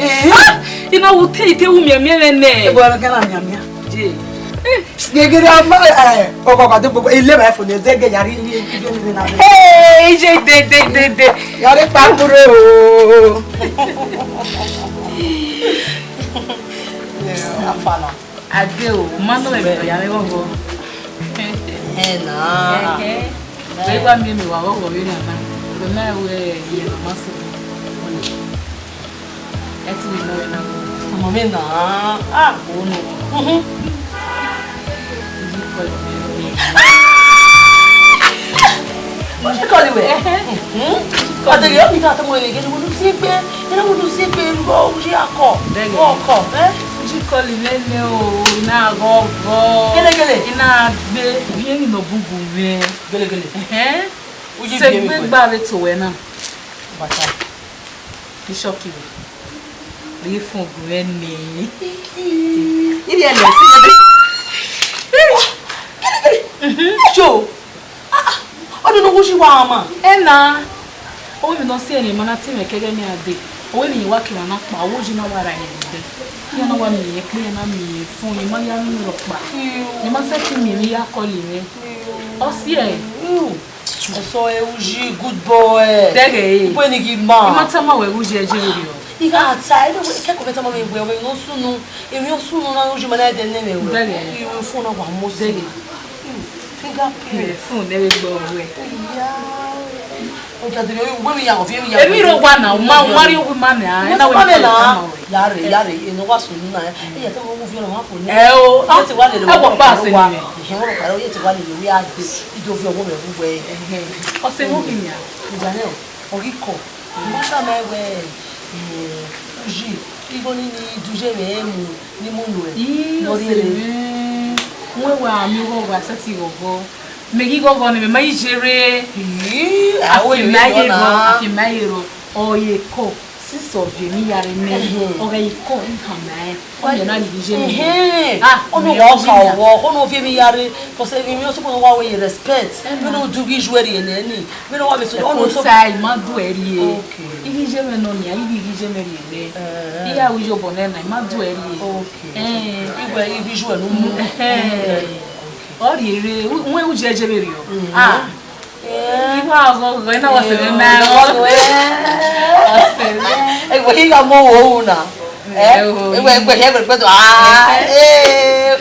Ina wo te wu mi ne. Ebo na kana mi. Je. Gegere ama oko ka de gbogbo ile ba fun de zege yari ni na. Je de. Yari pa kure o. Afala. Ade o, mano me ya me gogo. Na. We gba mi wa gogo we na na. Go na we ye na maso. Eti mi no na. Mo me na. O no. What you call it? Ade yo mi ka ta mo le ge mo lu si pe. Ina mo lu si pe lo o ji akọ. Oko, Uji koli nene o, ina gogo. Gele. Ina gbe, bien ni no bubu me. Gele. Uji Se bi mi gbe ko. gba re to we na. Bata. Bishop ki. Ri fun gbe ni. Ibi e le si gele. Show. Odo no wo shi wa ama. Ena. O mi no se ni mana ti me kege ni ade. O ni wa ki na pa, wo ji na wara ni de. Ya na wa mi e pe na mi fun ni ma ya mi ro pa. Ni ma se ti mi ya koli mi. O si e. So e uji good boy. Dege. Ipo ni gi ma. Ma ta ma we uji e jeri ri o. Iga ata ide we ke ko beta ma me we no sunu. Emi o sunu na uji ma na de ne me we. Dege. Iwe fun na wa mo Dege. Finger Me print. fun de we gbo we. O ja de we mi ya o fi mi ya. Emi ro wa na ma wari o ma na. Na we na. Yare eno wa sunu na. E te mo fi na wa fo ni. O. Ye ti wa le E wo pa se ni. Ihe mo pa ye ti wa le we a de. Ido fi owo me bu we. O se mo ki ya. Ìjànẹ́ ọ̀ríkọ̀ mọ́tà mẹ́wẹ́ ují igbó ní dújẹ́ rẹ̀ mú ní múlò ẹ̀ lórí rẹ̀. Wọ́n wà mí wọ́n wà sẹ́tì ọ̀gọ́. Mègí gọ́gọ́ ni mẹ́mẹ́ ìjẹrẹ. Àfìmáyèrò ọ̀yẹ̀ kọ̀ sísọ̀ fèmí yàrá mẹ́. Ọ̀rẹ́ ikọ̀ nǹkan mẹ́. Ọ̀yẹ̀ náà nìyí jẹ́ mi. Ọ̀nà ọ̀kà ọ̀wọ́ ọ̀nà òfin mi yàrá kọ̀sẹ̀ mi ó sọ́kùnrin wá wọ́n yẹ respect. Mi náà dùgbì ju ẹ̀rì ẹ̀ nẹ́ni. Mi náà wà mí sọ́kùnrin ọ̀nà sọ́kùnrin. Ọ̀sà ìmá dùn ẹ̀rí ẹ̀. Igi jẹ́ mi nọ ní ayé igi jẹ́ mi rí ẹ̀. Iye àwùjọ bọ̀ náà ìmá dùn ẹ̀rí ẹ̀. Ìgbà ibi ju ẹ̀ ló mú. Ọ̀rì èrè wọ́n ewu jẹ́ jẹ́ mi rí ọ̀. Iwa ọgọgọ iná wọ́n sì ní náà ọ̀sẹ̀ náà. Ẹgbẹ́ kíkà mọ́ òun náà. Ẹgbẹ́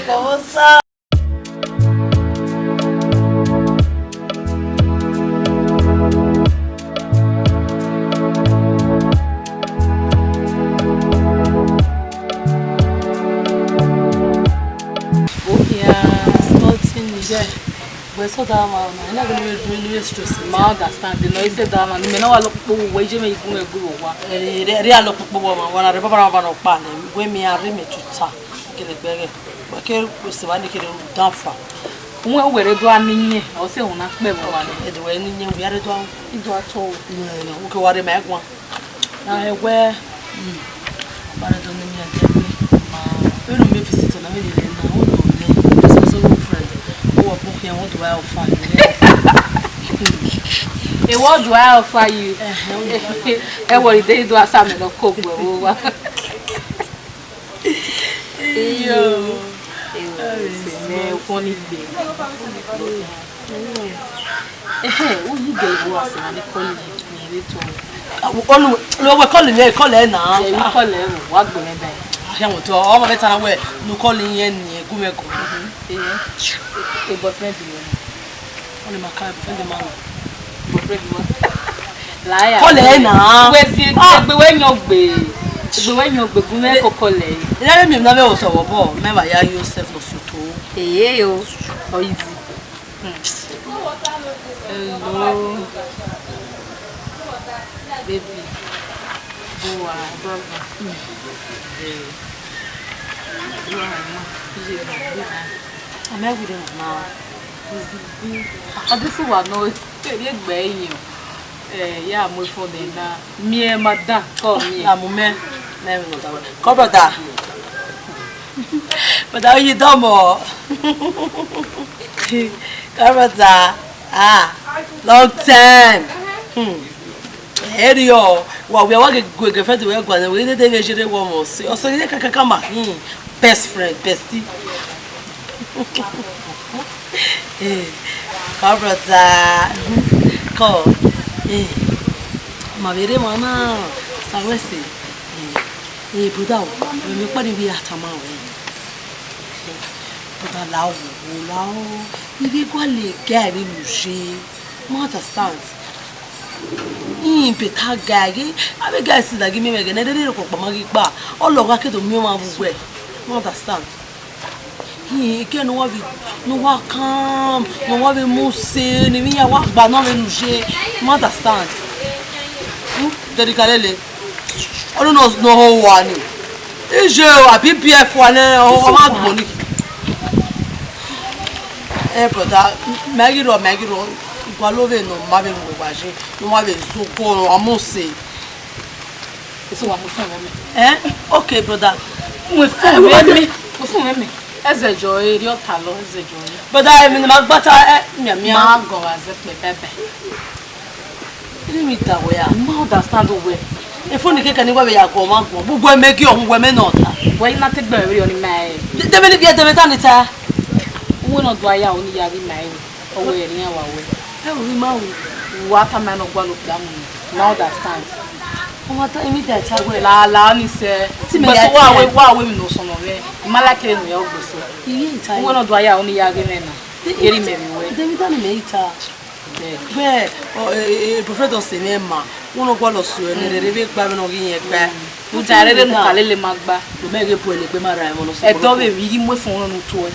tó kọ́ sá. But so that man, I'm not going to really stress. I understand. The noise that man, me no wa look po we je me igun eguro wa. Ria lo po wa wana re baba ba no pa ne. We mi are me tuta. Kele gbere. Ba ke ko se wa ni kele danfa. Wọ́n wẹ̀rẹ̀ do aninye, o se una pe mo wa ni. E do ni nye we are do an. Ido ato. No, o ke wa re me gwa. Na egwe. Ba re do ni mi ade mi. We no me visit na me le na o no le. Just so friend. O po ke won do I offer you. What do I offer you? Every day do asa me no cook we wa. Yo. Me funny day. O yi dey wo asa na call me re to. Onu lo we call e na. Se mi call e wa gbe me dai. Ahun to o mo beta na we no call yen ni egumeko. E boyfriend mi. Oni maka boyfriend man. Boyfriend mo. Láyà. Call e na. We si egbe we yan gbe. Egbe we yan gbe gun me ko call e. Ile mi na be o so wo bo me ba ya Joseph no su to. Yo. O easy. Hello. Baby. Boa, brother. I'm everything now. I just want to know if you're yeah, I'm for them now. Me and Madame call me. I'm a man. Come brother. But how you done more? Come brother. Long time. Here you are. Well, we are going to go to work and we didn't even one more. So you can come back. Best friend, bestie. Come brother. Come. Ma vere mama sawese buda me pari bi atama we buda lawo ibi kwa le gari mushi ma understand beta gari abi guys that give me again dey ko pa magi pa ologa ke to mi ma bu we ma understand ke no wa calm no wa be muse ni mi ya wa gba no be nuje ma understand Dedikalele. I don't know how one. Is you a PPF one or money? Brother, Maggie, Palove, no, Mabin, no, Mabin, so cold, I must say. It's one more. Okay, brother. With me. As a joy, your tallow is a joy. But I am in the butter, Margo as a baby. Limita we are not understand the way. If only can you wear a command, who will make your women not. Why not take very on my? The minute you the maternity. Who not why I only have in my away in our way. How we mount what a man of one of them now understand. What I mean that I will allow me say, why women know some of it. Malaki and the officer. Who not why I only have in getting me. They done later. Where Professor Cinema, one of what was you, and the Rebbe Babinogi, who died in Kalele Magba, to make a point of my Ramonos. I don't be with one to it.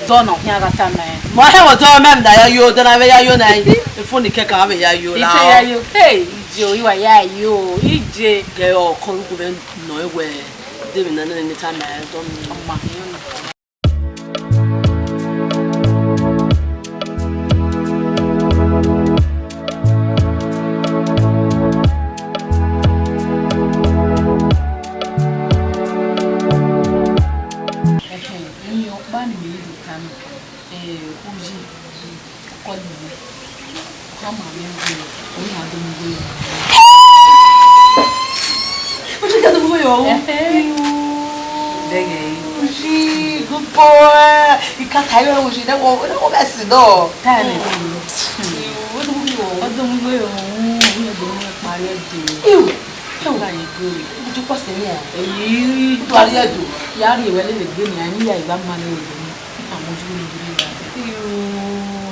Don't know Yagata man. My hair was all man that you, then I wear your name. If only Kaka, you. Hey, Joe, you are you, EJ, they all come to nowhere. They didn't any time I don't know. Good boy. You can't tell me what you don't mess it up.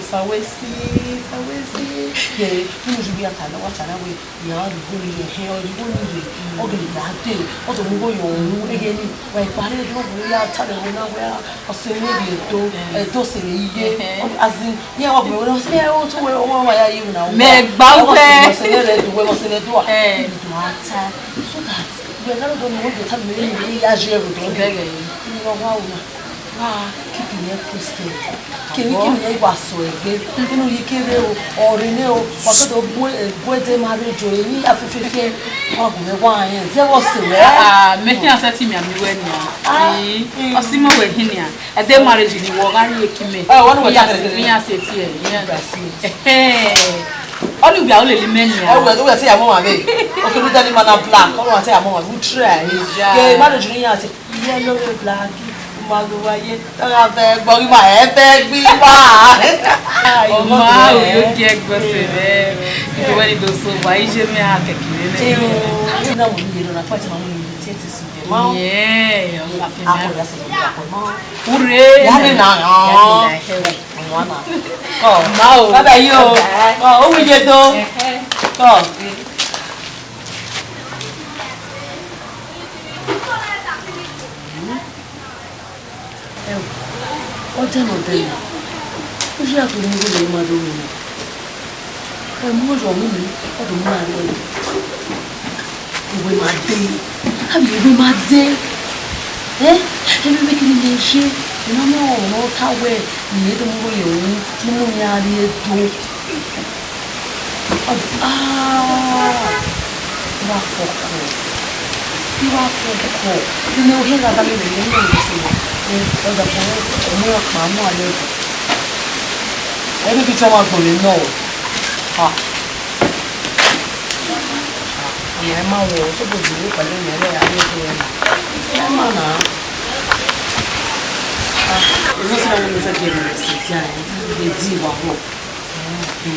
Sawesi. Yeah, you should be a kind of what I know. You are going to hell, you will be ugly that day. What the movie again, where Paris we are telling we know where or say maybe a dozen as in, yeah, we will say, oh, to where are you now? Meg Bauer, so that we are not going to tell me as you keeping your Christian. Can you give me a basso again? You know, you give or renew or the boy, they married to me after 15. Oh, why? There was the way. Making us at him and you went Simo went here. At their marriage, you were very me. Oh, one way I said here. Only we are only men. I will say a moment. Okay, we don't even have black. I say a moment. We try. Yeah, marriage, yellow, black. Maguaye, I beg, but my beg be oh, my, you get gossip. When it goes so, why is your man taking it? No, we don't have quite a moment. Yeah, I'm oh, what are you? Oh, we get though. What time of day? Who's your to move in my room? Mo jo mu mi, o do ma lo. Ìwé máa dé. Àbí ìwé máa dé. Ẹbí bí kí ni lè ṣe? Iná mọ́ ọ̀nà táwẹ̀ ìyẹn tó mú bóyá òun nínú ní arí ètò. Wá fọkọ̀. Wá fọkọ̀. Nínú orí ìlànà mi lè ní ìgbésẹ̀ wọn. Ọjà fún ọmọ ọ̀pá mọ́ alẹ́ ìgbà. Ẹbí bí tí wọ́n máa gbòòrè náà. Ẹ máa wọ̀ ọ́ sóbò ìdílé pẹ̀lú ìyẹn lẹ́yìn ayé tó rẹ̀ nà. Ẹ máa nà á. Ìlú sí àwọn olùfẹ́ gbé mi sí ti àyè lè di ìwà wọ̀.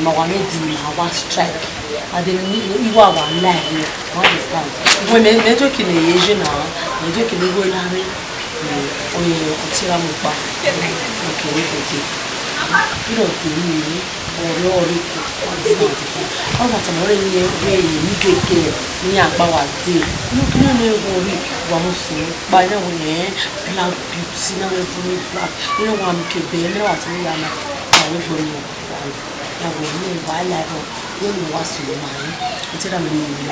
Mà wà ní di mà wá strike. Àdéhùn ìwà wà láàyè wọ́n lè stand. Wọ́n mẹ́jọ kìlẹ̀ yé ṣe nà á. Mẹ́jọ kìlẹ̀ wọ́n lárí. Oye ọtí ra mo pa. Òkèèrè kòkè. Ìlú òkèèrè yìí. Ọ̀rẹ́ ọ̀rẹ́ kò ọ̀dùn àtìkọ́ ọ̀rọ̀ àtàmọ́rẹ́ ní ẹgbẹ́ èyí ní gẹ́gẹ́ ní àgbáwá dé inú kí ló ní ewu orí wà mú sí i pa iná wọn yẹn black beauty náà wọ́n fún mi black iná wọn àmì kẹbẹ́ ẹ̀ mẹ́wàá tí wọ́n yà náà àwọn ẹgbẹ́ mi yàgò ní ìwà ẹ̀láìrọ̀ yóò ní wá sí ọmọ ayé ètí ìdá mi ní ìlú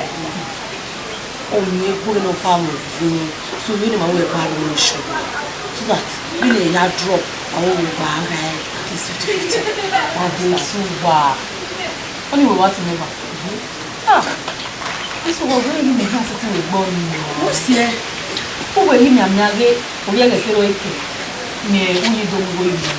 ọ̀hún ẹgbẹ́ náà pa àwọn òfin so yóò ní màá wọ ẹ̀pá àwọn ìṣòro so that yóò ní ẹ̀yà drop àwọn olùgbà ara ẹ̀ is 50-50. Wà. Ó ní ìwé wá ti mẹ́wàá. Isso wọ ọ̀rẹ́ yìí nìkan sí ti lè gbọ́ ni. Ó sì ẹ́. Ó wẹ̀ yìí ní àmì agé orí ẹ̀gẹ̀ kéré èké ní wúyí dóngó ìlú.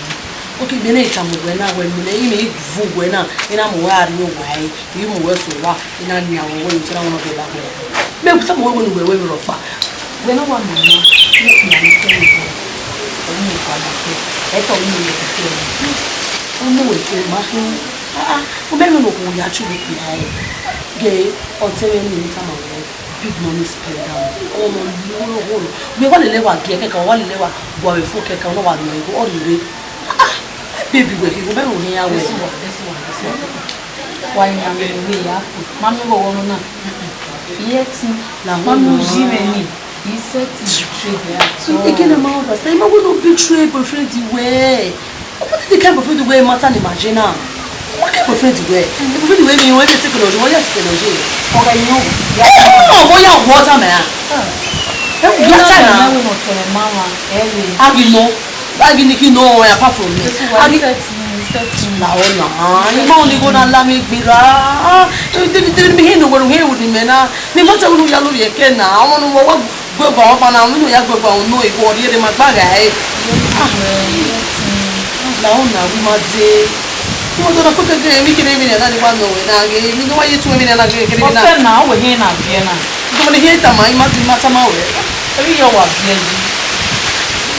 Ó kí gbé ní ìtàmùgbẹ́ náà wẹ̀ mí lẹ́yìn mi ìvúgbẹ́ náà iná mọ̀ wá àrí òwò ayé èyí mọ̀ wẹ́ sọ̀ wá iná ní àwọn owó yìí tí wọ́n bẹ̀ bá bẹ̀. Bẹ́ẹ̀ sábà wọ́n ní wẹ̀wẹ́ mi rọ̀ pa. Gbẹ́ náà wà mí ní ìyàmí kẹ́rì bọ̀. Òun ìpadà pé ẹ̀tọ́ mi ò lè kẹ́kẹ́ rẹ̀. Ọmọ ètò ìmáhín mo bẹ́ẹ̀ lọ kò yájú lè pè áyẹ gẹ̀ ọ̀tẹ́rẹ́ ní ìta màá wọ big money spend down ọmọ lọ́wọ́ wíwá lè lẹ́wà gẹ̀ kẹ́kẹ́ wà lè lẹ́wà buwari fún kẹ́kẹ́ ọ̀nà wà lọ ẹ̀kọ́ ọ̀rẹ́rẹ́ bébí wẹ̀ kí mo bẹ́ẹ̀ lọ ní yàwó ẹ̀. Wà ní àwọn ìwé ìyá kù máa ń bọ̀ wọnú náà iye tí máa ń jí rẹ̀ ní iṣẹ́ ti betray their so again I'm out of time I will not betray boyfriend the way. What did the kind of food the way matter imagine now? What kind of friend the way? The food the way me when they say kolojo, what you say kolojo? ọ̀rẹ́ yìí náà Oh, what you water man? Water na. Ẹ̀wọ̀n náà kẹ̀rẹ̀ máa wà ẹ̀rẹ̀. Agino, agini kino apart from me. Iṣẹ́ ti La ona. Ni ma oni go na la mi gbira. Ti mi hin no wo he wo ni me na. Ni ma ta wo ya lo ye ke na. Awon no wo gbogbo awon pa na mi no ya gbogbo awon no iwo ri de ma gbaga e. La ona we ma de. Mo do na ko ke mi kire mi na ni wa no we na ge mi no wa ye tu mi na ge kire mi na. Ọ̀fẹ́ náà wẹ̀ yẹn náà bíẹ́ náà. Do ni he ta ma ma ta ma we. Orí yọ wà bíẹ́ yìí.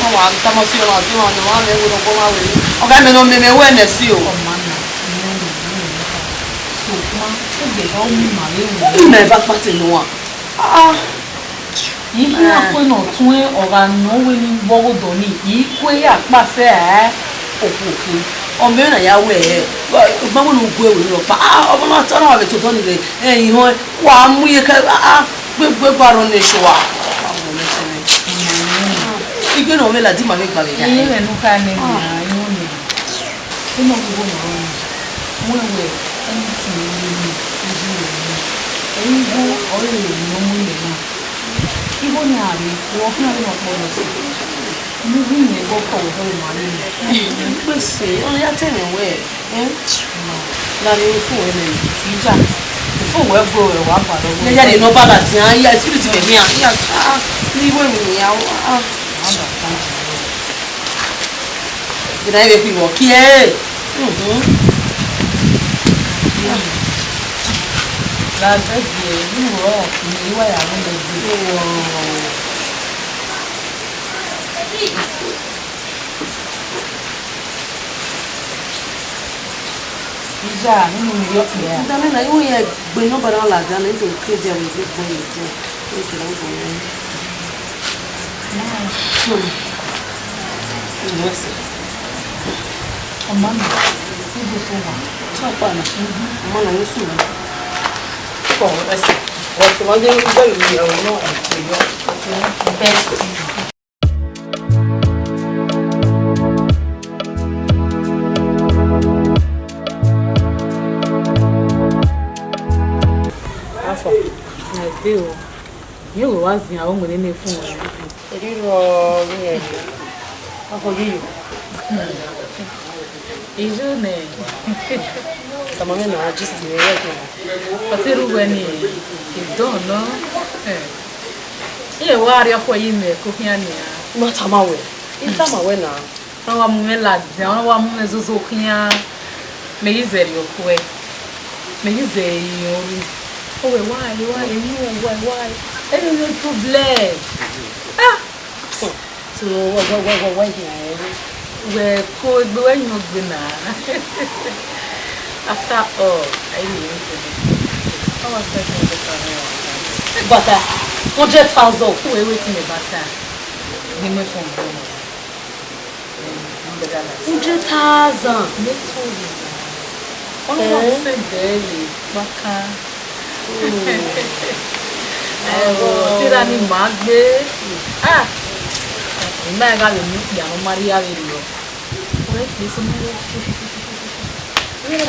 Wọ́n wà ta mo si o na si wọ́n ni wọ́n me wo no ko ma we. Oga me no me we na si o. Ọ̀ma náà ìyẹn ló ń bọ̀. Sòkúmá ó gbè bá omi màrí wò. Na eva party no wa. Yìí kí wọ́n pé náà tún ọ̀rọ̀ ànáwó ní gbọ́rọ̀dọ̀ ní yìí kó àpàṣẹ òkú òkú. Ọmọ na ya we gba mo no go e wo pa ọmọ na tọrọ wa be to don ile ẹ̀yin ho wa mu ye ka gbegbe baro ni so wa. Igbe na me la di ma me gba me ya. Yìí rẹ̀ ló ká ní ìyá yóò ní. Ó náà gbogbo náà wọ́n wẹ̀wẹ̀ ẹni tí ó lé ní ojú rẹ̀ ní. Ẹ̀yin gbọ́ ọ̀rẹ́ rẹ̀ ní ọmọ ilẹ̀ náà. Ibo ni ààrẹ wọ́n fún àwọn ọ̀pọ̀ lọ sí. Inú bí ìyẹn gbọ́ pọ̀ wọ́n fẹ́ wà nínú. Pèsè ọ̀rọ̀ ya tẹ̀lé wẹ̀ láàrin fún ẹ̀ lẹ́yìn. Ìjà ìfowó ẹgbẹ́ rẹ̀ wà gbà lọ́wọ́. Ẹ jáde iná bàbà tí a ń yá spirit mi à ní ìwé mi nìyà ìdá ìwé fi wọ̀ kí ẹ́. Làbẹ́ di ẹ̀ ní ìwọ̀ ìwà ìyàwó lè di. Ìjà nínú ìyọ̀pẹ̀ ẹ̀. Ìdáná náà ìwé yẹn gbé iná bàdàn làdá ní nítorí kéde àwọn ìgbé gbọ́ yìí jẹ́ ní ìkìlọ̀ ń bọ̀ yẹn. Ìwé ẹsẹ̀. Ọmọ mi níbo tó wà. Tí ọ̀pá àná ọmọ náà ń sùn náà. Pọ̀ ẹsẹ̀. Ọ̀sẹ̀ wọn jẹ́ gbọ́ ìlú ìyàwó náà àti ìyọ́. Bẹ́ẹ̀ sí. Deu. Eu wazi a ongo nene fun. Eriro ni. Afogiyo. Ijo ne. Tamame na just ni yake. Pateru wani. Idon no. Iye wari akwa yime kuhiani ya. Matamawe. Itamawe na. Wa mumeladi, wa mumezozo kunya. Meyizeri okwe. Meyizeri yori. Oh, why? Any problem? So why here? We're cold, but when you're gonna. After all, I didn't how was that? Butter. 100,000. We're waiting a butter. Give me from home. 100,000. One daily, baka. Tira ni magbe. Ah. Ima ga le mi ya no Maria le yo. Ore ki so mo. Tell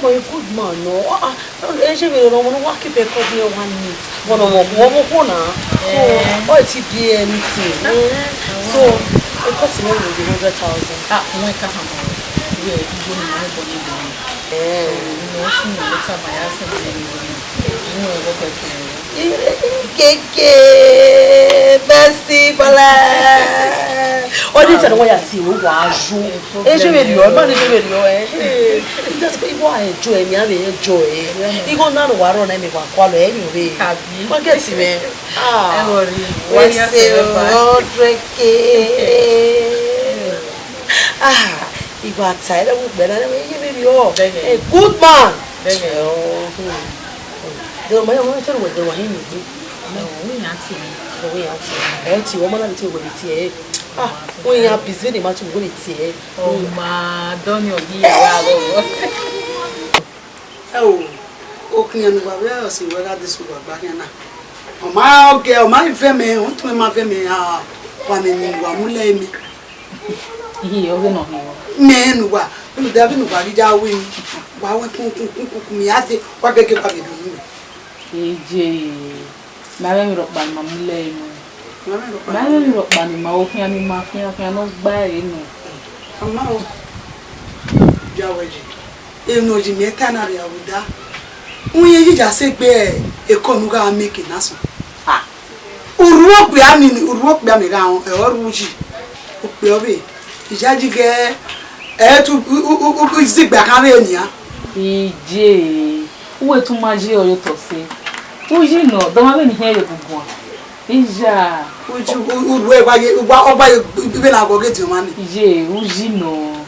me, good man, no. Je vais le moment qui peut combien 1 minute. Bon, on na. So, oh, it's anything. So, it costs me 100,000. Ah, moi ka ha mo. We go ni mo bo ni. No shi ni leta ba ya se ni. No go pe ke. Keke, merci pala. Odi tano ya ti o wa ju. Je vais lui, ba ni je vais lui. That's why you are enjoy me, I enjoy. You go na no waro na me kwa kwa lo anyway. What get me? Ah. We say Rodreke. Ah, you got tired of better than you. A good man. The my own tell what the one you do. No, we not see. We are tea. Tea, woman, I'm tell what it is. Ah, we are busy the matter with it. Oh, ma, don't you hear? Oh, okay, and we see whether this will back in. Oh, my okay, oh, my family, want to my family are one in Wamule. He over no here. Men who are David Wabija win. Why would me at it? What they get up to do? AJ, Madame Rock by Mamule. Madame Rock by Maokian, Makia cannot buy no. Amao Jawaji. If no Jimmy Canary, I would die. We just say, bear a conuga making us. Ah, Uruok be I mean, Uruok be me down, or Ruji. Ubi, Jajige, to zig back Arania. AJ, who to Magie or to say? Who you know, don't have any hair of one. Ija, which would buy even I go get your money. AJ, who you know?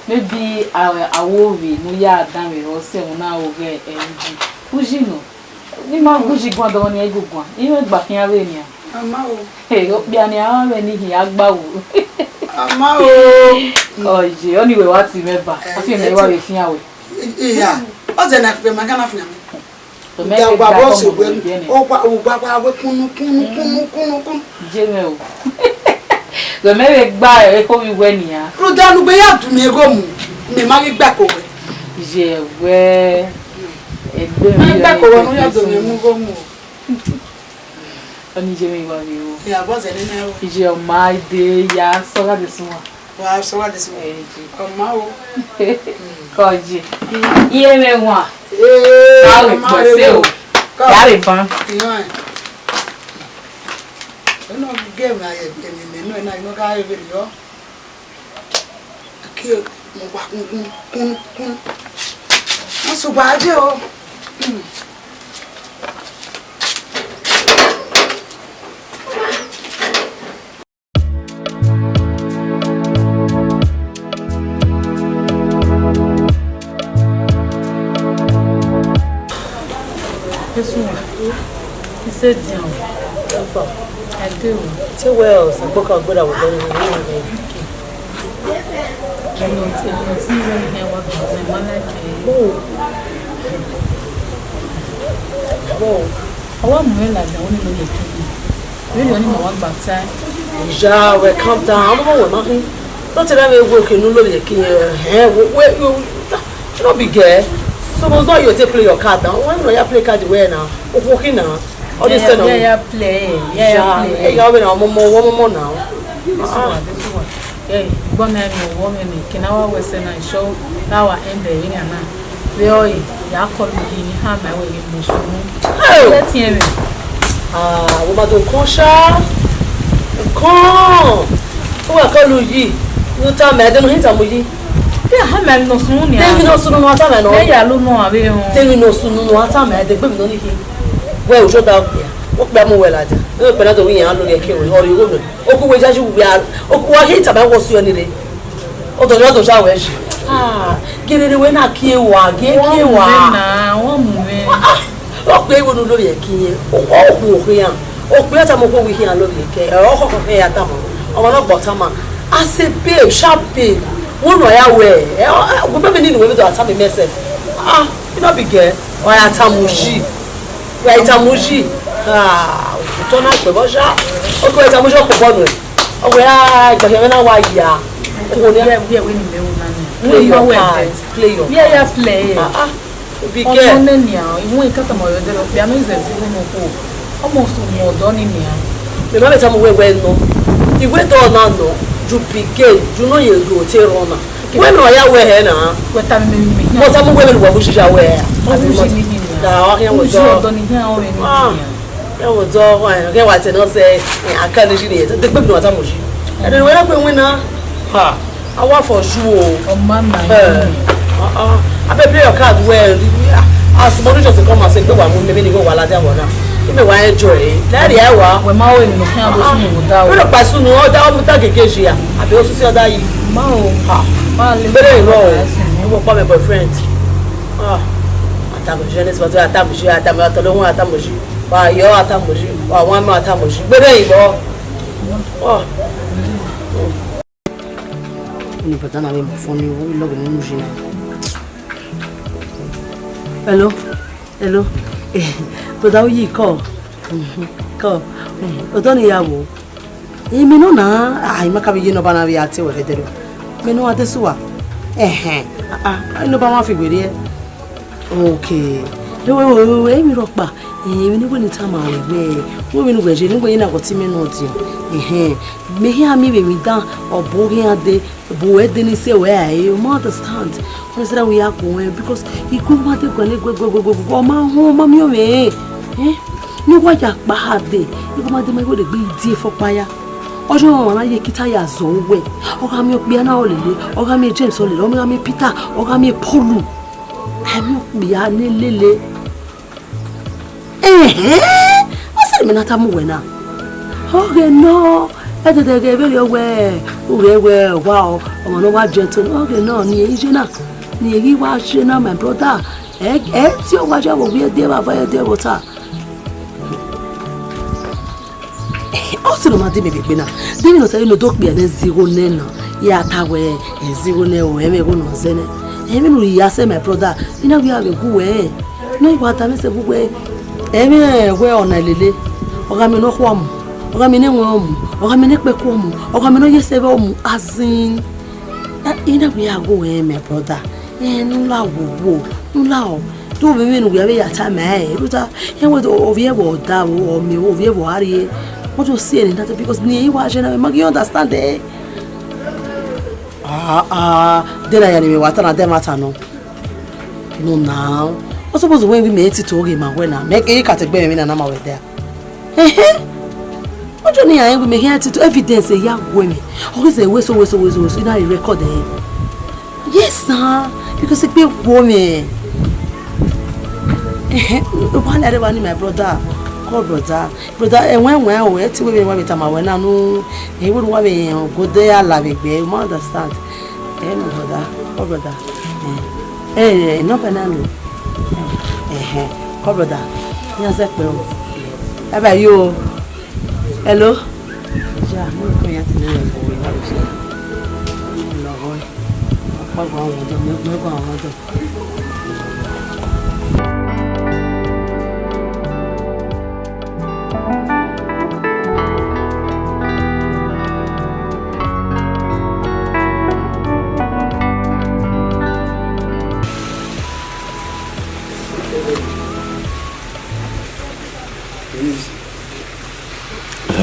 Maybe our worry, no yard damage or 7 hours energy. Who you know? We might go to one on a good one. You went back in Arania. Hey, up Biania, when he had bow. Oh, gee, anyway, what's the member? I feel they were with you. Yeah, what's the next one? I can't have The man was General. The man buy a copy when you are. Rudan be up to me, go. Me money back over. Je where a back over, we have to move. Only Jimmy was you. Yeah, was it now? Is your my day? Yeah, so that is one. Well, so what is it? Come out. Cause you. Yeah, one. How it was still. Got it, fun. I know game I have, and I know how it will go. Kill. Not so bad, Joe. He said, I do. Too well, some book of good I was going I don't see when here what my mother I want to realize I only know you really only one back time. Ja, we calm down. I'm not nothing. Not that I'm working, no, you can't. Where you not be gay. So suppose not you take play your card now. Why not you play card where now? Okay now. All this now. Yeah, play. Yeah, play. Hey, you now more now. This one. Hey, go na no woman kinawa we say na show that wa end the ring na. We all ya call me ha my way in so. Let him. Wo ma don kon sha. Kon. O wa call you. No time me dem hit am yi. Ha me no sunu ni. Dem no sunu no ata me no. Me ya lo no abi ho. Dem no sunu no ata me de gbe mi no ni ki. We o show that o pe mo we la ja. E pe na to wi yan lo ye ki o ori wo no. O ku we ja ju wi a. O ku wa hit am wo su ni re. O to do sha we shi. Gerere we na ki ewa, ge ki ewa. Na won mu me. O pe wo no lo ye ki e. O ku yan. O pe ata mo ko wi yan lo ye ke. E o ko ko fe ya ta mo. O mo no gbo ta ma. As a babe, sharp babe. Wọ́n lọ ya wẹ̀ ẹ́ gbogbo mi nínú ìwé mi tó àtàmì mẹ́sẹ̀ you no be girl wọ́n yà àtàmùjì òtítọ́ náà pẹ̀ bọ́ ṣá ó kọ́ àtàmùjì ọkọ̀ bọ́ọ̀nù ẹ̀ ọkọ̀ yà ìgbàgbẹ́ náà wà yà owó ní ẹ̀ wí ni mẹ́wọ́ náà play your card play your card yeah play be girl ọmọ nẹ́ni à ìwọ̀n ìkàtàmọ̀ ọ̀yọ́ dẹ́rẹ́ ọ̀pẹ̀ àmì ìzẹ̀ sí nínú kó ọmọ òsùnmù ọ̀dọ́ ni mi à. bèbá mi sàmú wẹ́wẹ́ nù ìwé tó ọ̀nà nù ju piquet ju no ye go te rona when no ya we he na weta me mo ta mo we me wo bu shisha we abi mo da wa ke wo zo do ni ha o ni ya wo zo wa ke wa te no se aka ni shi ni te gbe no ta mo shi e de we na pe win na ha awa for sure o mama abe play your card well as money just come and say gbe wa mo me ni go wa la ja wona me wa enjoy lẹ́rìí ẹ wá. wẹ̀ máa wẹ̀ nínú kí wọ́n bó sínú ìwòdà o. wọ́n lọ pa sunu ọ̀dà ọ̀mùtà kékeré ya àbí oṣù sí ọ̀dà yìí. máa o máa lè bẹ́rẹ̀ ìlọ o ní wọ́n pa mi boyfriend. àtàmọ̀ṣe ní sọ́tò àtàmọ̀ṣe àtàmọ̀ṣe àtàmọ̀ṣe wà á yọ àtàmọ̀ṣe wà á wọ́n mọ́ àtàmọ̀ṣe bẹ́rẹ̀ ìlọ. ní bàtà náà mi fún mi wọ́n lọ́gùn nínú ṣe náà. hello. Bọ̀dá ó yìí kọ́ ọ̀dọ́ ni ìyàwó èmi náà náà àìmọ́kàbí yé nọba náà rí àti ọ̀rẹ́ dẹ̀rọ mi náà adé sí wa nọba wọn fi gbèrè ẹ òkè wẹ́wẹ́wẹ́ èmi rọpa èmi nígbà ní táwọn àwẹ̀wẹ́ wọ́n mi nígbà ẹ̀jẹ̀ nígbà yín náà kò tí mi náà dì mehìn àmì rèmi dán ọ̀bọ̀ hìn adé bò ẹ́ dé ní sẹ́wẹ́ àyè you understand wọ́n sẹ́dá wọ́n yà kó wọn because ikú wọn ti kàn ní gbogbogbò ọmọ ahọ́n ọmọ mi ò rẹ̀ ní wájà pàdé ikú wọn ti máa gbọ́dọ̀ gbé ìdí ẹ̀fọ́páyà ọjọ́ wọn máa yẹ kí táyà zọ̀ ń wẹ̀ ọ̀gá mi pé aná ọ̀lẹ̀lẹ̀ ọ̀gá mi James ọ̀lẹ̀lẹ̀ ọ̀gá mi Peter ọ̀gá mi Paul àmì pè á ní lélẹ̀ wọ́n sẹ́ni mi náà tá mú wẹ̀ náà ọ̀gẹ̀ náà ẹ̀dẹ̀dẹ̀gẹ̀ ìbéèrè ọ̀wẹ̀ wá ọmọ náà wá jẹ tó ọ̀gẹ̀ náà ní èyí ṣe náà ní èyí wá ṣe náà my brother tí ó wá ṣe wò bí ẹdí ẹ̀bà fẹ́ ẹdí ẹ̀bọ̀ ta. ó sì lọ́ máa dé mi pé náà débi náà sẹ́yìn ló tó pè é ní zero nine náà yà á táwẹ̀ zero nine ọ̀ ẹ̀mẹ̀ ìwọ̀n náà sẹ́nẹ̀ ẹ̀mẹ̀ nù yà sẹ́ my brother iná wíwá rẹ̀ kú wẹ̀ náà ìwà àtàmẹ́sẹ̀ kú wẹ̀ ẹ̀mẹ̀ ẹ̀wẹ̀ ọ̀nà ìlélẹ̀ ọ̀gá mi náà kú àmù ọ̀gá mi ní wọn ọ̀mù ọ̀gá mi ní pẹ̀kú ọ̀mù ọ̀gá mi ní yẹ́sẹ̀fẹ̀ ọ̀mù azin iná wíwá go ẹ̀ my brother ńlá wò ńlá ọ̀ tó bí mi nù wíwá bẹ́ẹ̀ yàtá mẹ́ẹ̀ lóta yẹn wọ́n òfìyẹ́wọ̀ ọ̀dà ọ̀mì òfìyẹ́wọ̀ àríyé wọ́n tó sí ẹni dáta because ní èyí wá ṣe náà má kí you understand ẹ̀. dẹ́nà yẹn ni mi wà tán náà dẹ́ má tàn náà no now wọ́n suppose wọ́n bí mi ẹ̀ ti tó oge mà wẹ̀ náà mẹ́kẹ́ yìí kàtẹ́gbẹ́ mi náà má wẹ̀ dẹ́ ọjọ́ ní àyẹ̀wò mi here to evidence ẹ̀yà wẹ̀ mi ọkọ̀ ṣe wẹ́sọ iná rí record ẹ̀ yes na because pé wọ́ mi wọ́n lè wá ní my brother call brother ẹ̀wọ̀n ẹ̀ tí wọ́n wá mi tàmà wẹ̀ náà nù ẹ̀wọ̀n wá mi gòdè àlàbẹ̀gbẹ̀ you understand my brother call brother nọ́ọ̀bẹ̀ náà lò call brother ní ọ̀sẹ̀ pé o ẹ bá yí o. Hello? Yeah, I'm going to do it for you. I'm going to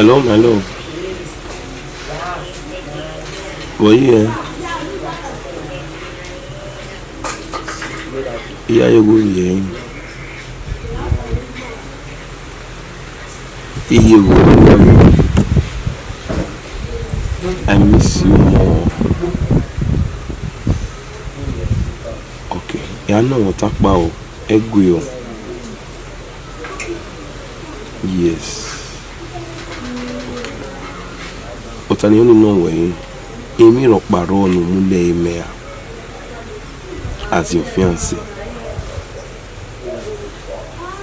Hello, my love. Voyez, il y a eu bien. I miss you more. Okay, I know what talk about Egwio. Yes. But I only know where Amy Rock Baron Mule Mea as your fiancé.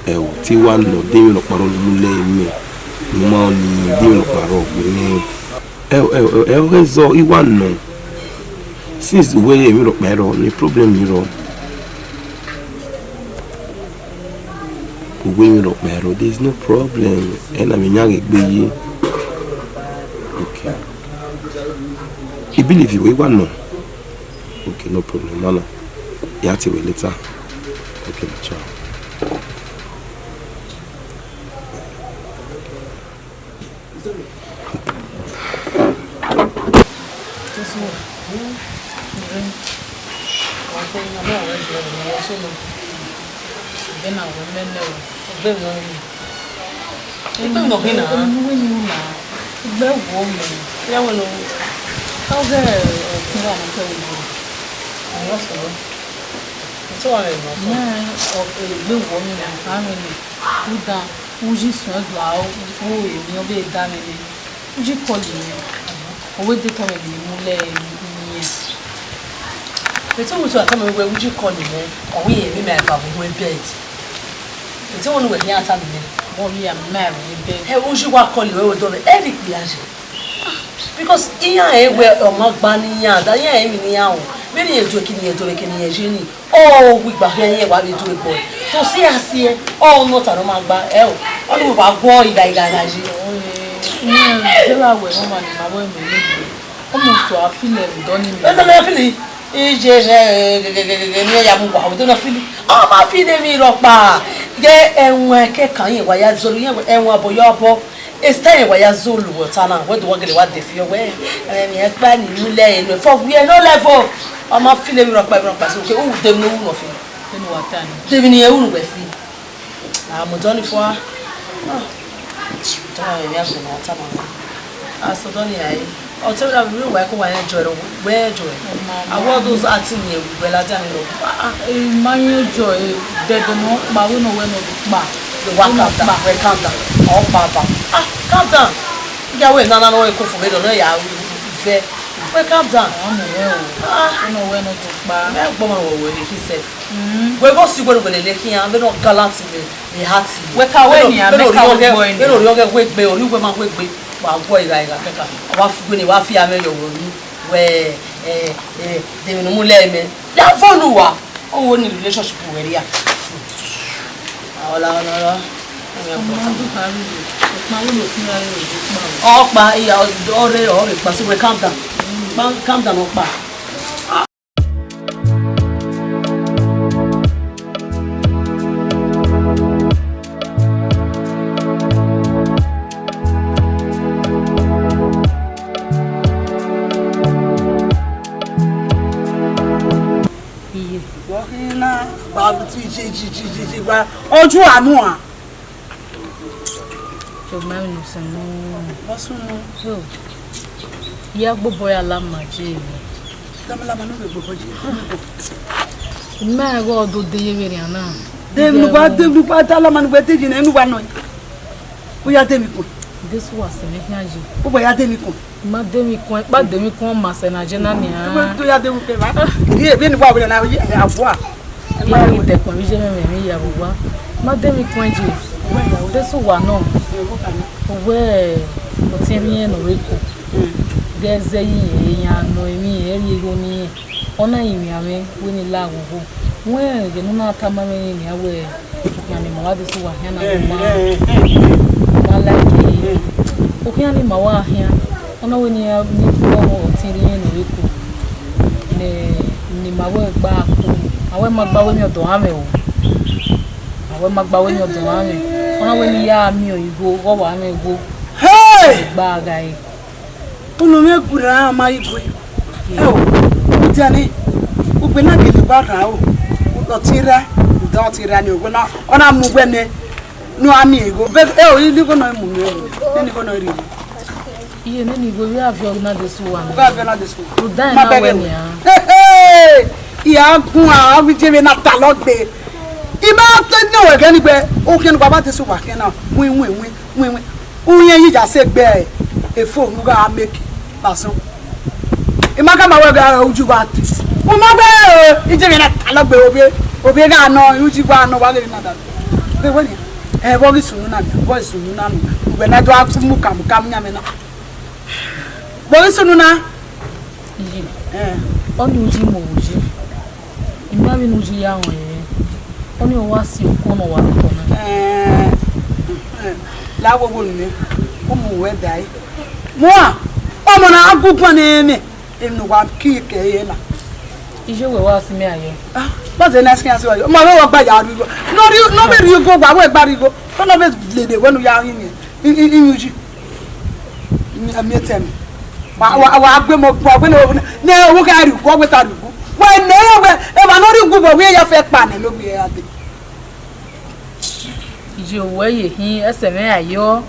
T1 no Demi Rock Baron Mule Mea. Money, Demi Rock Baron. Rezo Iwan no. Since the way Amy Rock Baron, the problem you there's no problem. And I mean, young okay. He believe you, we want no. Okay, no problem, Nana. You have to wait later. Okay, ciao. It's always a time where would you call him, or we may have a bed. It's only when you are telling me, oh, we are married. Hey, would you walk on your door? Eric, because here where Mark Bania, Diane, really is joking here to make any genie. Oh, we back here while we do it, boy. So see us here, oh, not a Roman bar, all of our boy, like I almost to our feeling, don't you? Oh, my feeling me rock bar. Get and where can why I Zulu and what boy your it's time why I Zulu or Tana, what do I get what they feel away? And yet, Banny, you lay for we are no level. I'm not feeling rock by rock, okay, oh, them no of you. Then what time? Living your own with me. I'm done for. I saw Donny. I'll tell you, real work when I enjoy where joy. I want those acting here, well, I don't know. My joy, they don't know, but we know when the one calm down, calm down. Oh, Papa. Calm down. Yeah, we're not going to go for it. Well, calm down. I know when to buy. That woman will he said. We're going to see what we're looking at. We're not gallant in the heart. We're going to wait, Bill, you were my wait. Well, boy, like a waffy, waffy, I may where they will no lemon. That for no one in relationship where they are. Oh, my, already, possibly calm down. Calm down, ojú àánú à. Ṣùgbọ́n mi sọ ní ọ̀sán ìyá gbogbo ya lámàjẹ́ mi. Lámàlámà ló lè gbogbo jẹ́. Mẹ́rin ọdún déyé rẹ̀ náà. Dèmi pa tá lámà nígbà tẹ́jì náà ẹnu wa náà. Ó yá dèmi kù. This was a mechanic. Ó bọ̀ yá dèmi kù. Má dèmi kù mà sẹ́nà jẹ́ náà nìyà. Tó yá dèmi kù bá. Ìdí èbí nípa òbí náà àbúrò à. Ìyá ìtẹ̀kùn mi jẹ́ mẹ́rin ìyá gbogbo. Má dèmi kù ẹ̀jẹ̀. This one no. Where but me no reko. There's a year no me every goni. Ona imi ame we ni la go. Where the no na tama me ni awe. Ya ni mawa this wa hia na ma. Ma like o hia ni mawa hia. Ona we ni ko tiri no reko. Ni mawa gba ko. Awe magba we mi odo ame o. Awe magba we mi odo ame. Ona we ni ya mi o igo go wa me go. bagai. Uno me gura ma igwe. Utiani. Upena gele bara o. Utira, utira ni ogona. Ona mugwene. No ami ego. Be ili go no mu. Ni go no ri. Iye ni go we have na this one. Go have na this one. To die na when ya. Hey! Iya gun a wi je me na ta logbe. Ima te no we gani pe o ken baba te so wa ken na win. Uyen yi ja se gbe e phone ga make paso. Ima ka ma we ga uju ba ti. Mo ma gbe o ije me na ta logbe obi ga no uju ba no wa le na da. Be woni e bo gi sunu na mi bo sunu na mi. Gbe na do afu mu kam nya me na. Bo gi sunu na. Yi. Oni uji mo uji. Ima bi uji ya won ye. Oni o wa si ko no wa ko na. La wo wo ni o mu we dai. Mo a o mo na agupo ni mi. Enu wa ki ke ye na. Ije we wa si mi aye. But the next thing I say, mo we gba ya ri go. No be ri go gba we gba ri go. So no be le de when you are in uji. Mi tem. Wa gbe mo gbo gbe ne owo ka ri go gbe ta ri go. When ne we e ma no ri go bo we ya fe pa ne lo bi ya de. Ije owo ye hin ese me ayo.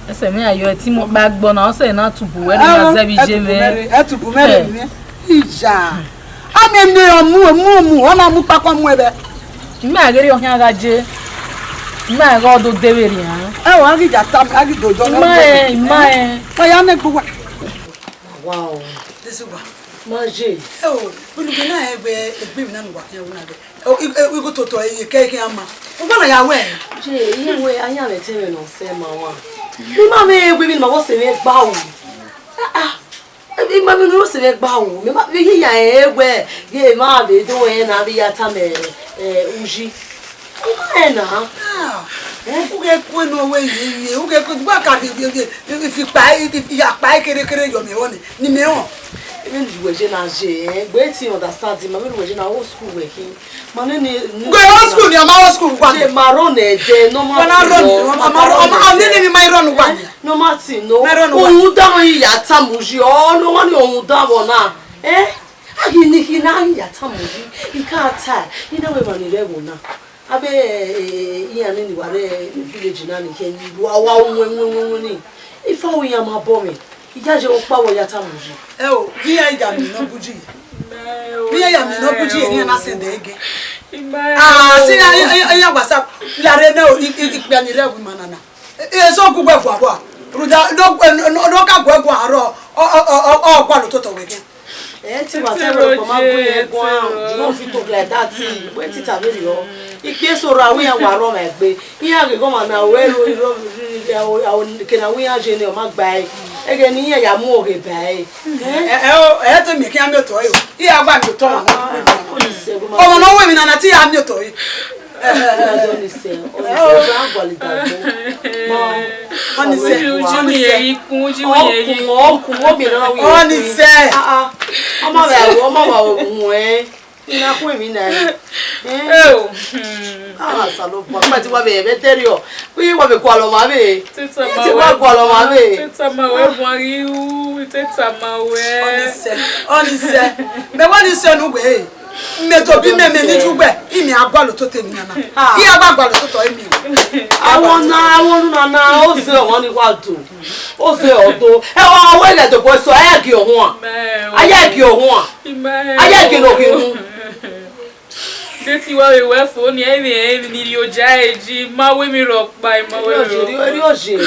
Ese me ayo ti mo ba gbo na o se na tubu we na se bi je me. E tubu mere ni. Ija. Ami ne omu ona mu pa kwa mu ebe. Mi agere ohia ga je. Mi aga odo deweri han. E wa gi ja tam agi dojo na. Ma ya ne gbo wa. Wow. This one. Maje. Oh, unu bi na egbe mi na ngwa ke wona be. We go toto e ke ama. O gba na ya we. Je, iye anya le teme no se ma wa. Bi ma me egbe mi ma wo se me gba o. Bi ma me no se me gba o. Me ma bi ya egbe, ge ma be do e na bi ya ta me uji. Ina na. Uge ko no we yi, uge ko gba ka fi pa kere yo me woni. Ni me won. Even the way na je, gbe ti understand ma me we na old school we kin. Ma ne ni go old school ni ama old school gba. Je ma run e je no ma. Wana run, ama ni mi mai run gba. No ma ti no. Ohun da won ya ta muji o, no won ni ohun da won na. Agi ni hina ya ta muji. Ika ta, ni na we ma ni le won na. Abe iya ni ware village na ni ken yi wa won ni. Ifa wo ya ma bo mi. Ijaje o pa wo ya ta muji. O vi ya mi no buji. Vi ya mi no buji ni na se de ege. Si ya WhatsApp la re na o ipe ani re wi manana. So ku gbe fu abo. Ruda no ka gbe aro o pa lo toto we gen. Ti wa te ro ko ma gbe egun no fit talk like that. We ti ta be ro. Ipe soro awi yan wa ro ma gbe. Iya ge go ma na we ro ke na wi yan je ni o ma gba e. Ege ni ya mu o ge ba e. To mi ki am to yo. Iya gba mi to. O mo no we mi na ti am to yo. Me to bi me ni jugbe imi agbalo to te ni na ki agbalo to to emi awon na o se won ni wa do o se odo e wa we le to bo so ayagi ohun ayagi no ki hu deti wa we fo ni emi ni o ja eji ma we mi ro pa ma we ro oje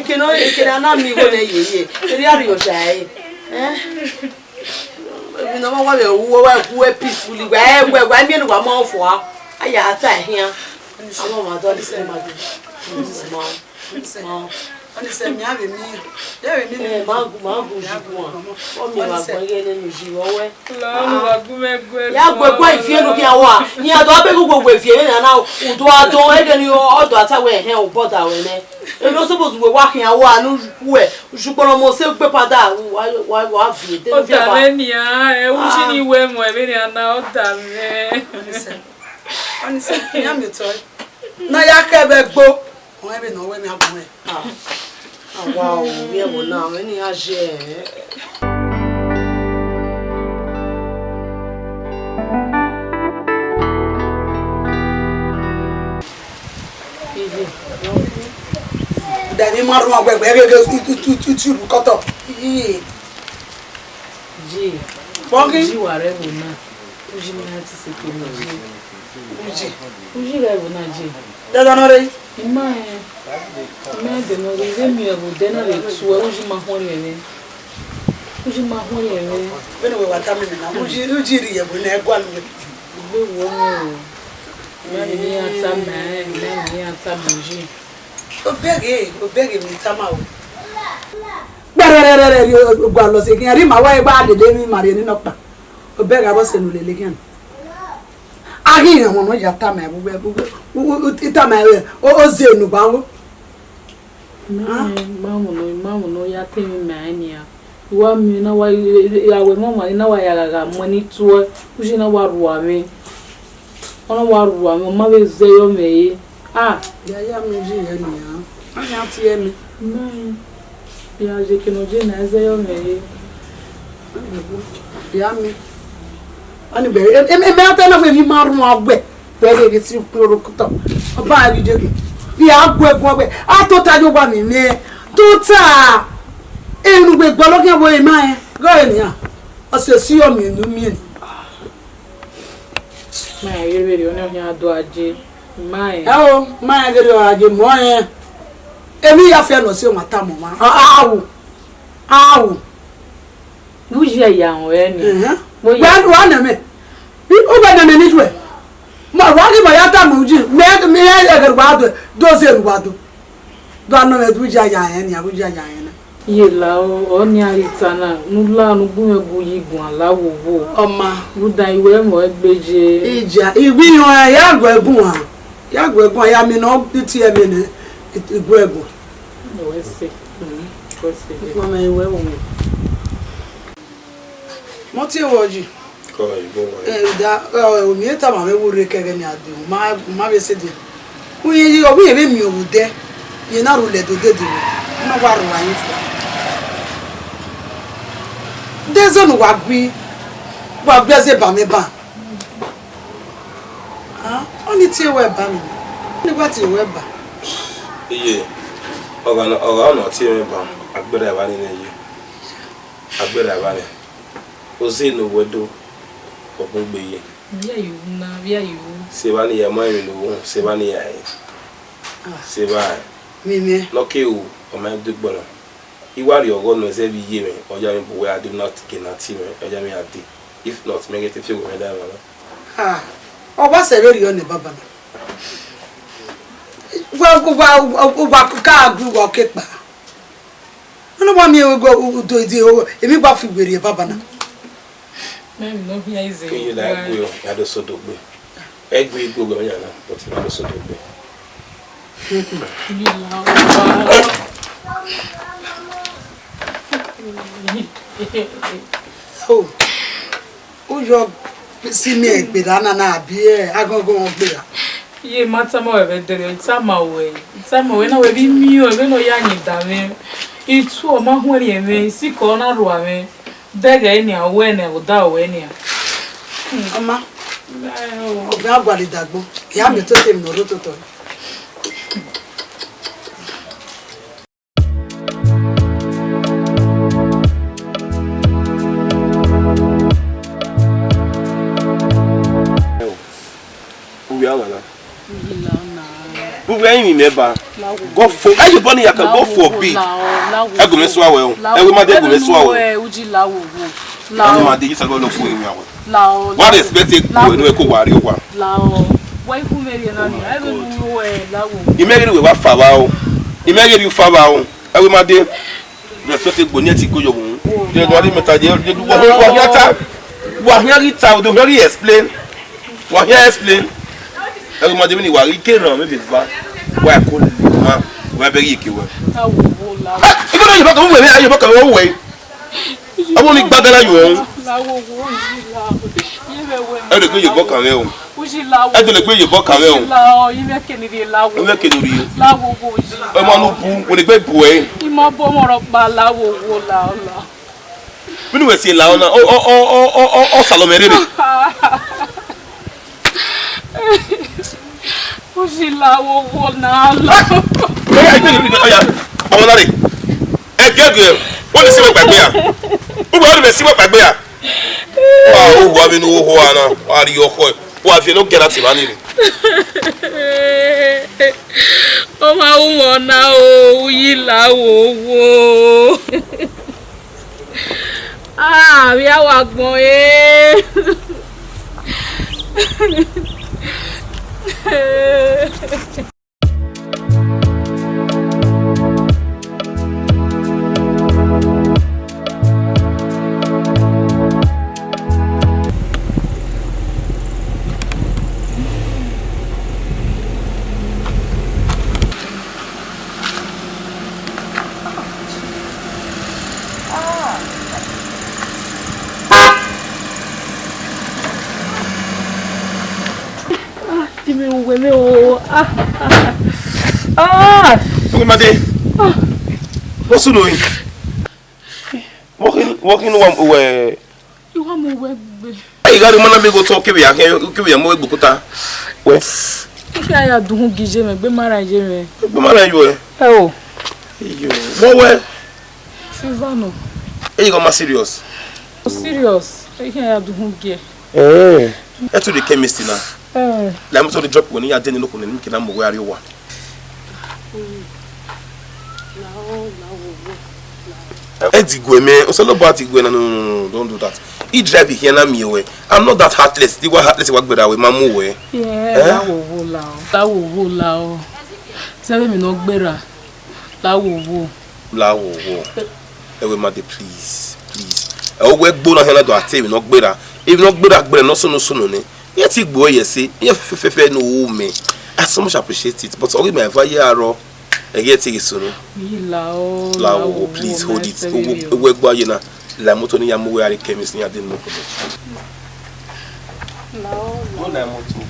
ke no ke na mi go le yeye eri ari o ja we no wa we peacefully we mi no wa mo fo aya ata hia amo ma do se ma bi oni se mi ave mi ya we ni ma gu jibu o mi wa gbo ye ni ji wo we la wa gu me gwe ya gwe ifie no ki awa ni ado abe gbogbo ifie na na udo ado ege ni odo ata we he o boda we ne e no suppose we wa hin awa nu ku e suporo mo se gbe pada wa fi de o da me ni e u ji ni we mo e be ni ana o da me oni se ya mi to na ya ke be gbo On ebe no we mi agun e. Wow, mi e wo na, me ni aje. Dani maru agbegbe tu koto. Ji. Bongi. Ji ware wo na. Uji mi ati se ke mi ji. Uji. Uji re wo na ji. Dada no re. Ima e. Me de no re mi e wo de na le tu e uji ma ho re re. Uji ma ho re re. Bene we wata mi na. Uji ri ye bo na egwa mi. Igbe wo mo. Me ni ata me ni ata buji. Obege mi tama o. Gbarere gwa lo se kin ri ma wa egba dede mi mari ni nopa. Obege abo se nu lele kin. Agi yan mo ya tama e bu tama e o ze nu ba wo. Mamu no ya te mi mani ya. Wa mi na wa ya we mo mani na wa ya ga mani tuo. Uji na wa ruwa mi. Ona wa ruwa mi ma be ze yo me. Ya mi ji ye ni ya. Anya ti ye mi. Ya je ke no je na ze yo me. Ya mi. Ani be me ata na fe mi maru agbe. Be ge ti pro kuto. Oba bi je ke. Bi agbe gbe. A to ta jo gba mi ni. To ta. Enu gbe gbo lo ke bo e ma e. Go e ni a. O se si o mi nu mi ni. Ma ye re re oni o do aje. Mai. Mai gere aje mo yen. Emi ya fe no se o mata mo ma. Awu. Buji ya won e ni. Wa na me. Bi o ba na me ni jwe. Ma wa ge ma ya ta mo ji. Me ya gere gba do se ru gba do. Do na me buji ya yen ni abuji ya yen na. Ye la o ni arita na nula nu gun egu yigun alawo wo. Oma. Buda iwe mo egbeje. Ija ibi yan ya gbo egun ha. Ya gbo egun ya mi no ti e mi ni igbo egun. No we se. Ko se. Ko me iwe wo mi. Mo ti wo ji. Ko ibo wo. Da o mi ta ma me wo re kege ni ade. Ma be se de. Uye yi obi ebe mi owude. Ye na ru le do de de. No wa ru wa yin fu. Dezo no wa gbi. Wa gbi ze ba me ba. Oni ti we ba mi. Nígbà tí we ba. Iye. Oga no ti me ba. Agbere ba ni ye. Agbere ba ni. O se no wedo. Ogun gbe ye. Via you. Se ba ni ye mo yin lo, se ba ni ya ye. Se ba. Mimi. Loke o ma dugbo na. Iwari ogo no se bi ye me. Oja mi bo we I do not get na ti me. Oja mi ade. If not, make it feel me that man. O ba se lori o ne baba na. Wa ka agru wa kepa. No ba mi go do di o emi ba fi gbere baba na. No here is it. You like we ya do so dogbe. Egbe go go yan na, but na do so dogbe. O yo si mi egbe na abi e agogo won gbe ya. Ye mata mo we dere tama we na we bi mi o we no ya nyi dame. Itu o ma hu ri eme si ko na ro ame. Dege ni awe na o da we ni. Ama. O be agwali dagbo. Ya mi to te mi no ro to to. We ain't never go for everybody you can go for big. I go me swa well. Every man dey go me swa well. Uji lawo wo. Lawo man dey use go look for me well. Lawo. What expect it go no ko wari o wa. Lawo. Why who marry na ni? I don't know where lawo. You marry we wa fa wa o. You marry you fa wa o. Every man dey respect it go ni ti go yo won. Dey go ri meta dey wa yata. Wa here ta do very explain. Wa here explain. Every man dey ni wa ri ke ran me be ba. Wa ko ma wa be ri ke wa. Lawo lawo. You go you back we me ayo back we we. Amo mi gbadala yo. Lawo wo ji lawo. Ye be we. E de go you back we o. Ujilawo. E to le gbe yebo kawe o. Ujilawo, ime keniri lawo. Ime keniri yo. Lawo wo uji. E mo nu bu, o le gbe bu e. Imo bo mo ro pa lawo wo la ola. Minu we si la ona o Salome rere. Ujilawo wo na la. E te ni oya. Omo na re. E gege. Wọ́n lè síwọ́ gbàgbé à wọ́n lè síwọ́ gbàgbé à ó wà mí ní owó wa náà wà á rí ọkọ ẹ̀ wọ́n á fi ẹnu gẹ̀rẹ́ àti ìbánirì. Ó máa ń wọ̀n náà o yí làwọ̀ owó àbí àwọn àgbọ̀n ẹ̀. Made, what's the doing? Walking where? You want more? I got a man to go talk to you. I can't give you a more bukuta. Where? I don't give you a bit marriage. Oh, you where? Silvano. You got my serious. Serious? I can't do get. Eh, that's to the chemist now. Let me to drop when you are doing look on and make them where you are. Eddie Gweme, Osalobati Gwena, no, don't do that. He drive here na me away. I'm not that heartless. The one heartless work better with Mamu way. Yeah, that will roll out. 7 minutes better. That will roll. La wo wo. Ewe made please. E we gbo na hela do ate we no gbera. If no gbera no so no ne. Ye ti gbo ye se. Ye fefe no wo me. I so much appreciate it. But only my value aro. I get it so no. La wo please hold it. We gbo ye na. La moto ni ya mo we are chemist ni adin mo ko. No na moto.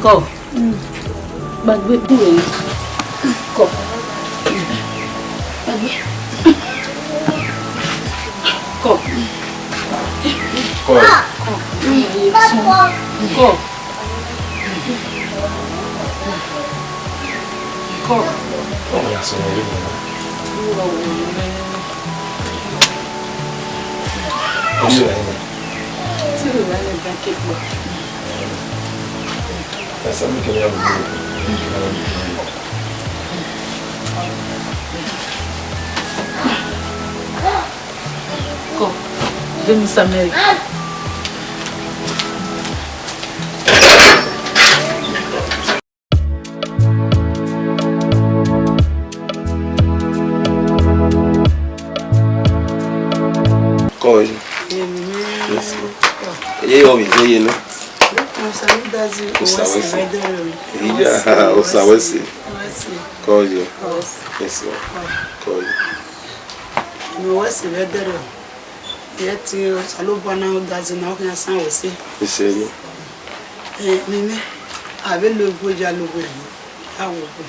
Go. But we do it. Go. Go. Go. Go. Go. Give me some milk. Go. Yes. Yeah, always, yeah, no. Usawesi. Call you. Yes, sir. Call you. No, what's the weather? Yet you Salobana doesn't know how sound will say. You say you. Mimi, I will look good. I will go. I will go.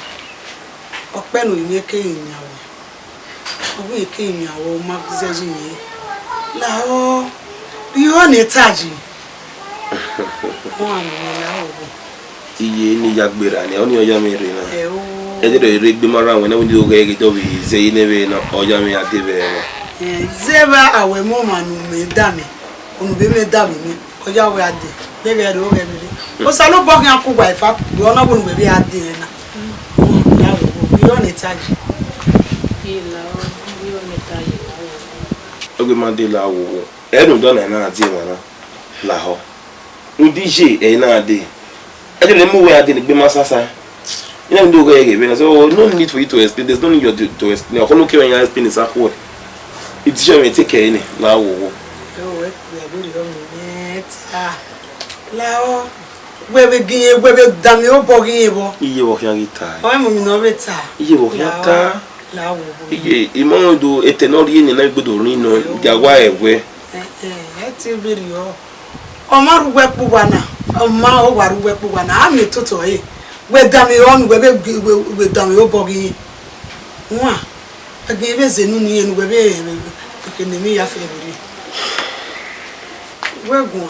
Open with me came now. We came now, Mark Zazini. Lao, you on a taji. iye ni yagbera ni oni oya mi re na e de re gbe mara won na won di o ge to bi ze ine be na oya mi ade be na zeba awe mo manu me dami onu be me dami mi oya we ade be be do ge mi o sa lo bo kan ku gba ifa wo na bo nu be ade na ya wo yo ni taji ila yo ni taji ogbe ma de la wo e dun do na ati ma la ho ndije e na ade I didn't move where I didn't be my sasa. You know, do again. So, no need for you to explain. There's no need to explain. I'm not going to explain this at all. It's your take care in it. Now, where we give, where we damn your boggy. You walk your guitar. I'm no better. You walk your car. You want to do it and not in a good reno. Their wife, where it's a video. Omar Wepuana. Ma o waru wepu wana ami toto e we dami on we dami o bogi nwa age be zenu ni enu we be ekenemi ya febiri we gun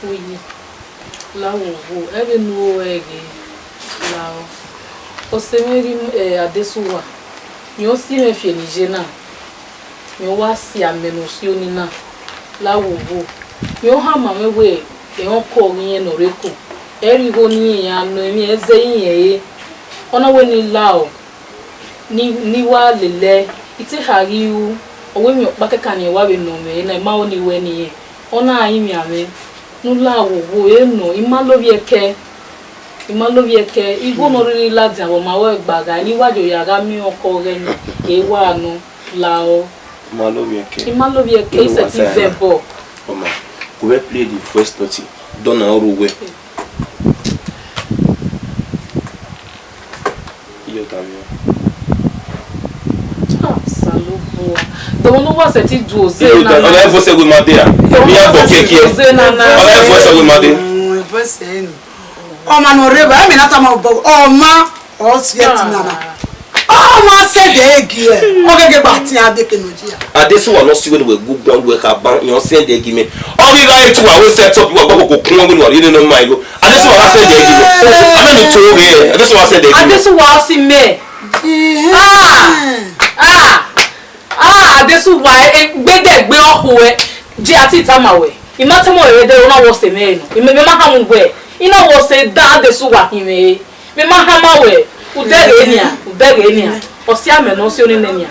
oyi lawo wo ebe nu ege lawo o semeri adesuwa ni o si me fie nije na ni o wa si amenu si oni na lawo wo yo ha mama we e on ko yin no reku eri ho ni ya no mi eze yin e ona we ni lao ni wa lele iti hariu owe mi opa keka ni wa we no me na ma oni we ni ona ayin mi ame nu lawo wo e no imalobi eke igbo no ri ladi awon ma wo gbaga ni wajo yara mi oko re ni e wa no lao imalobi eke ise ti vebo Oma we play the first note don na oru we iyo tamio salubo the one who was at it do ze na ona e fose we made a mi a bo keke ona e fose we made fose o ma no reba mi na ta ma bo o ma o siet nana o ma se de egi e o gege gba ti ade kenojia adesuwa no siwe we gugba we ka ban yon send the egi me all the right to we set up we go kun we no ri no mind lo adesuwa wa send the egi me amen to we adesuwa send the egi adesuwa si me adesuwa gbedegbe ohu e ji ati itamawe imatamo ede ona wo se me no me ma ha mu we ina wo se da adesuwa hime me ma ha ma we udere enia osi ame no si oni nenia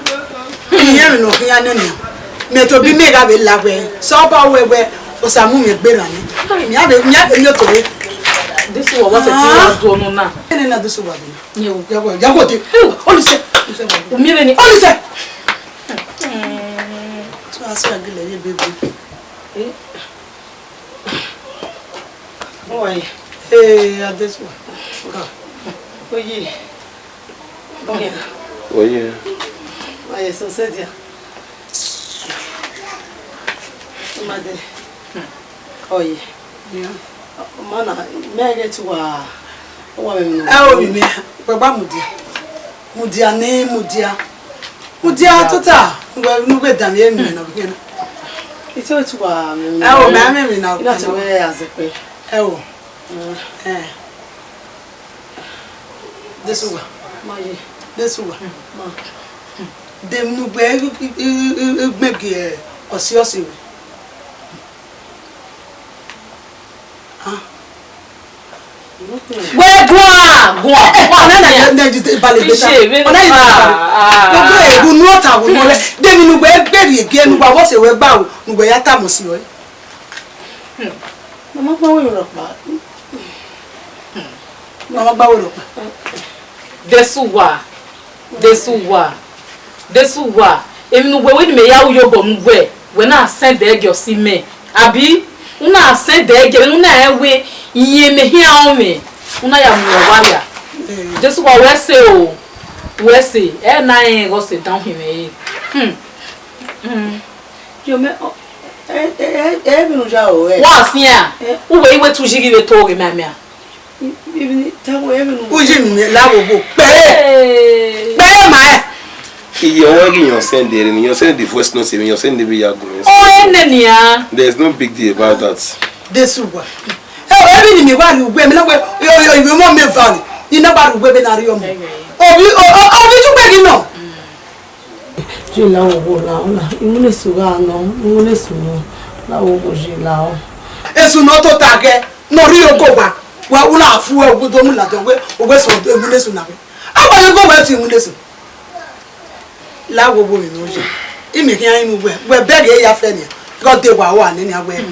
iye no kiya nenia me to bi me ga be lagbe so ba wewe o samu me gbera ni mi abe mi to re this one was a do no na ene na this one ni o jago ti olise o mi re ni olise so aso agile ye bebe boy this one oye oye oye so sedia made oye mana mege tuwa o mi baba mudia tota nu be dam ye mi na bi na ito tuwa o me mi na ina to we azepe this one maye this one ma dem nu gbe gbege osiosi we gwa na jite balẹ̀ beta ona yi gbogbo ebu nu ota wo mo le dem nu gbe gberi ege nu gba wo se we gba nu gbe ya ta mo si o mama gba wo ro pa mama gba wo ro pa desuwa emi nu gbe we ni me ya uyo bo mu gbe we na send the egg si me abi una send the egg una ewe iye me hia o me una ya mu waya desuwa we se e na en go se down him e yo me bi nu ja o wa sia u we iwe tu jigi we to ge me amia ibi ta wo e bi nu u ji mi lawo bo pe ma iye owo yon send the first note you send the be ya go oh enenia there's no big deal about that Desuwa. Every ni wa rugbe mi na we iwe mo me valley. Ina ba rugbe be na ri omo. Obi ju gbe ni no. Je la wo la la. Imune suga no, imune suno. La wo je la o. Esu no to tage. No ri oko ba. Wa una afu e gudo mu la to we o so imune su na we. Aba yo go ba ti imune su. La wo bo mi no je. Imi ki an mu we beg e ya fe ni. Go de wa ni agbe.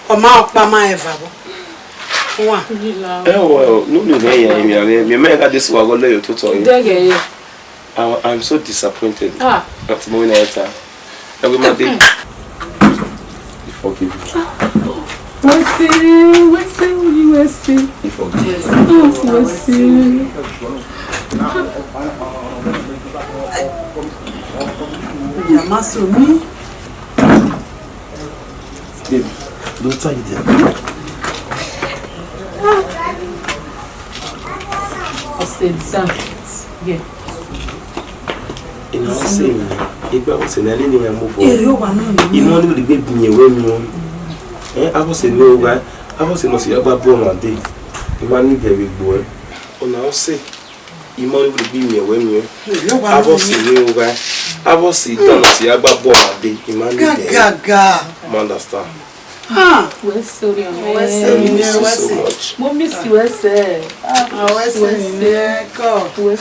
O ma pa ma eva bo. Wa. Well, no me make this wa go lay to you. I'm so disappointed. At the moment I time. Every Monday. You forgive me. What's it? You forgive me. Yamasumi. Babe, don't tell you that. Yeah. You know, saying, if I was in a living and move You want you know, the baby me I was in no way. I was in a born one day. You want me very boy. Oh, now say, you want to be me when you I was in no way. I was in Donasiaba born one day. You want me understand? We're sorry. I miss you so much. Mom miss you, sir. I was in there. We're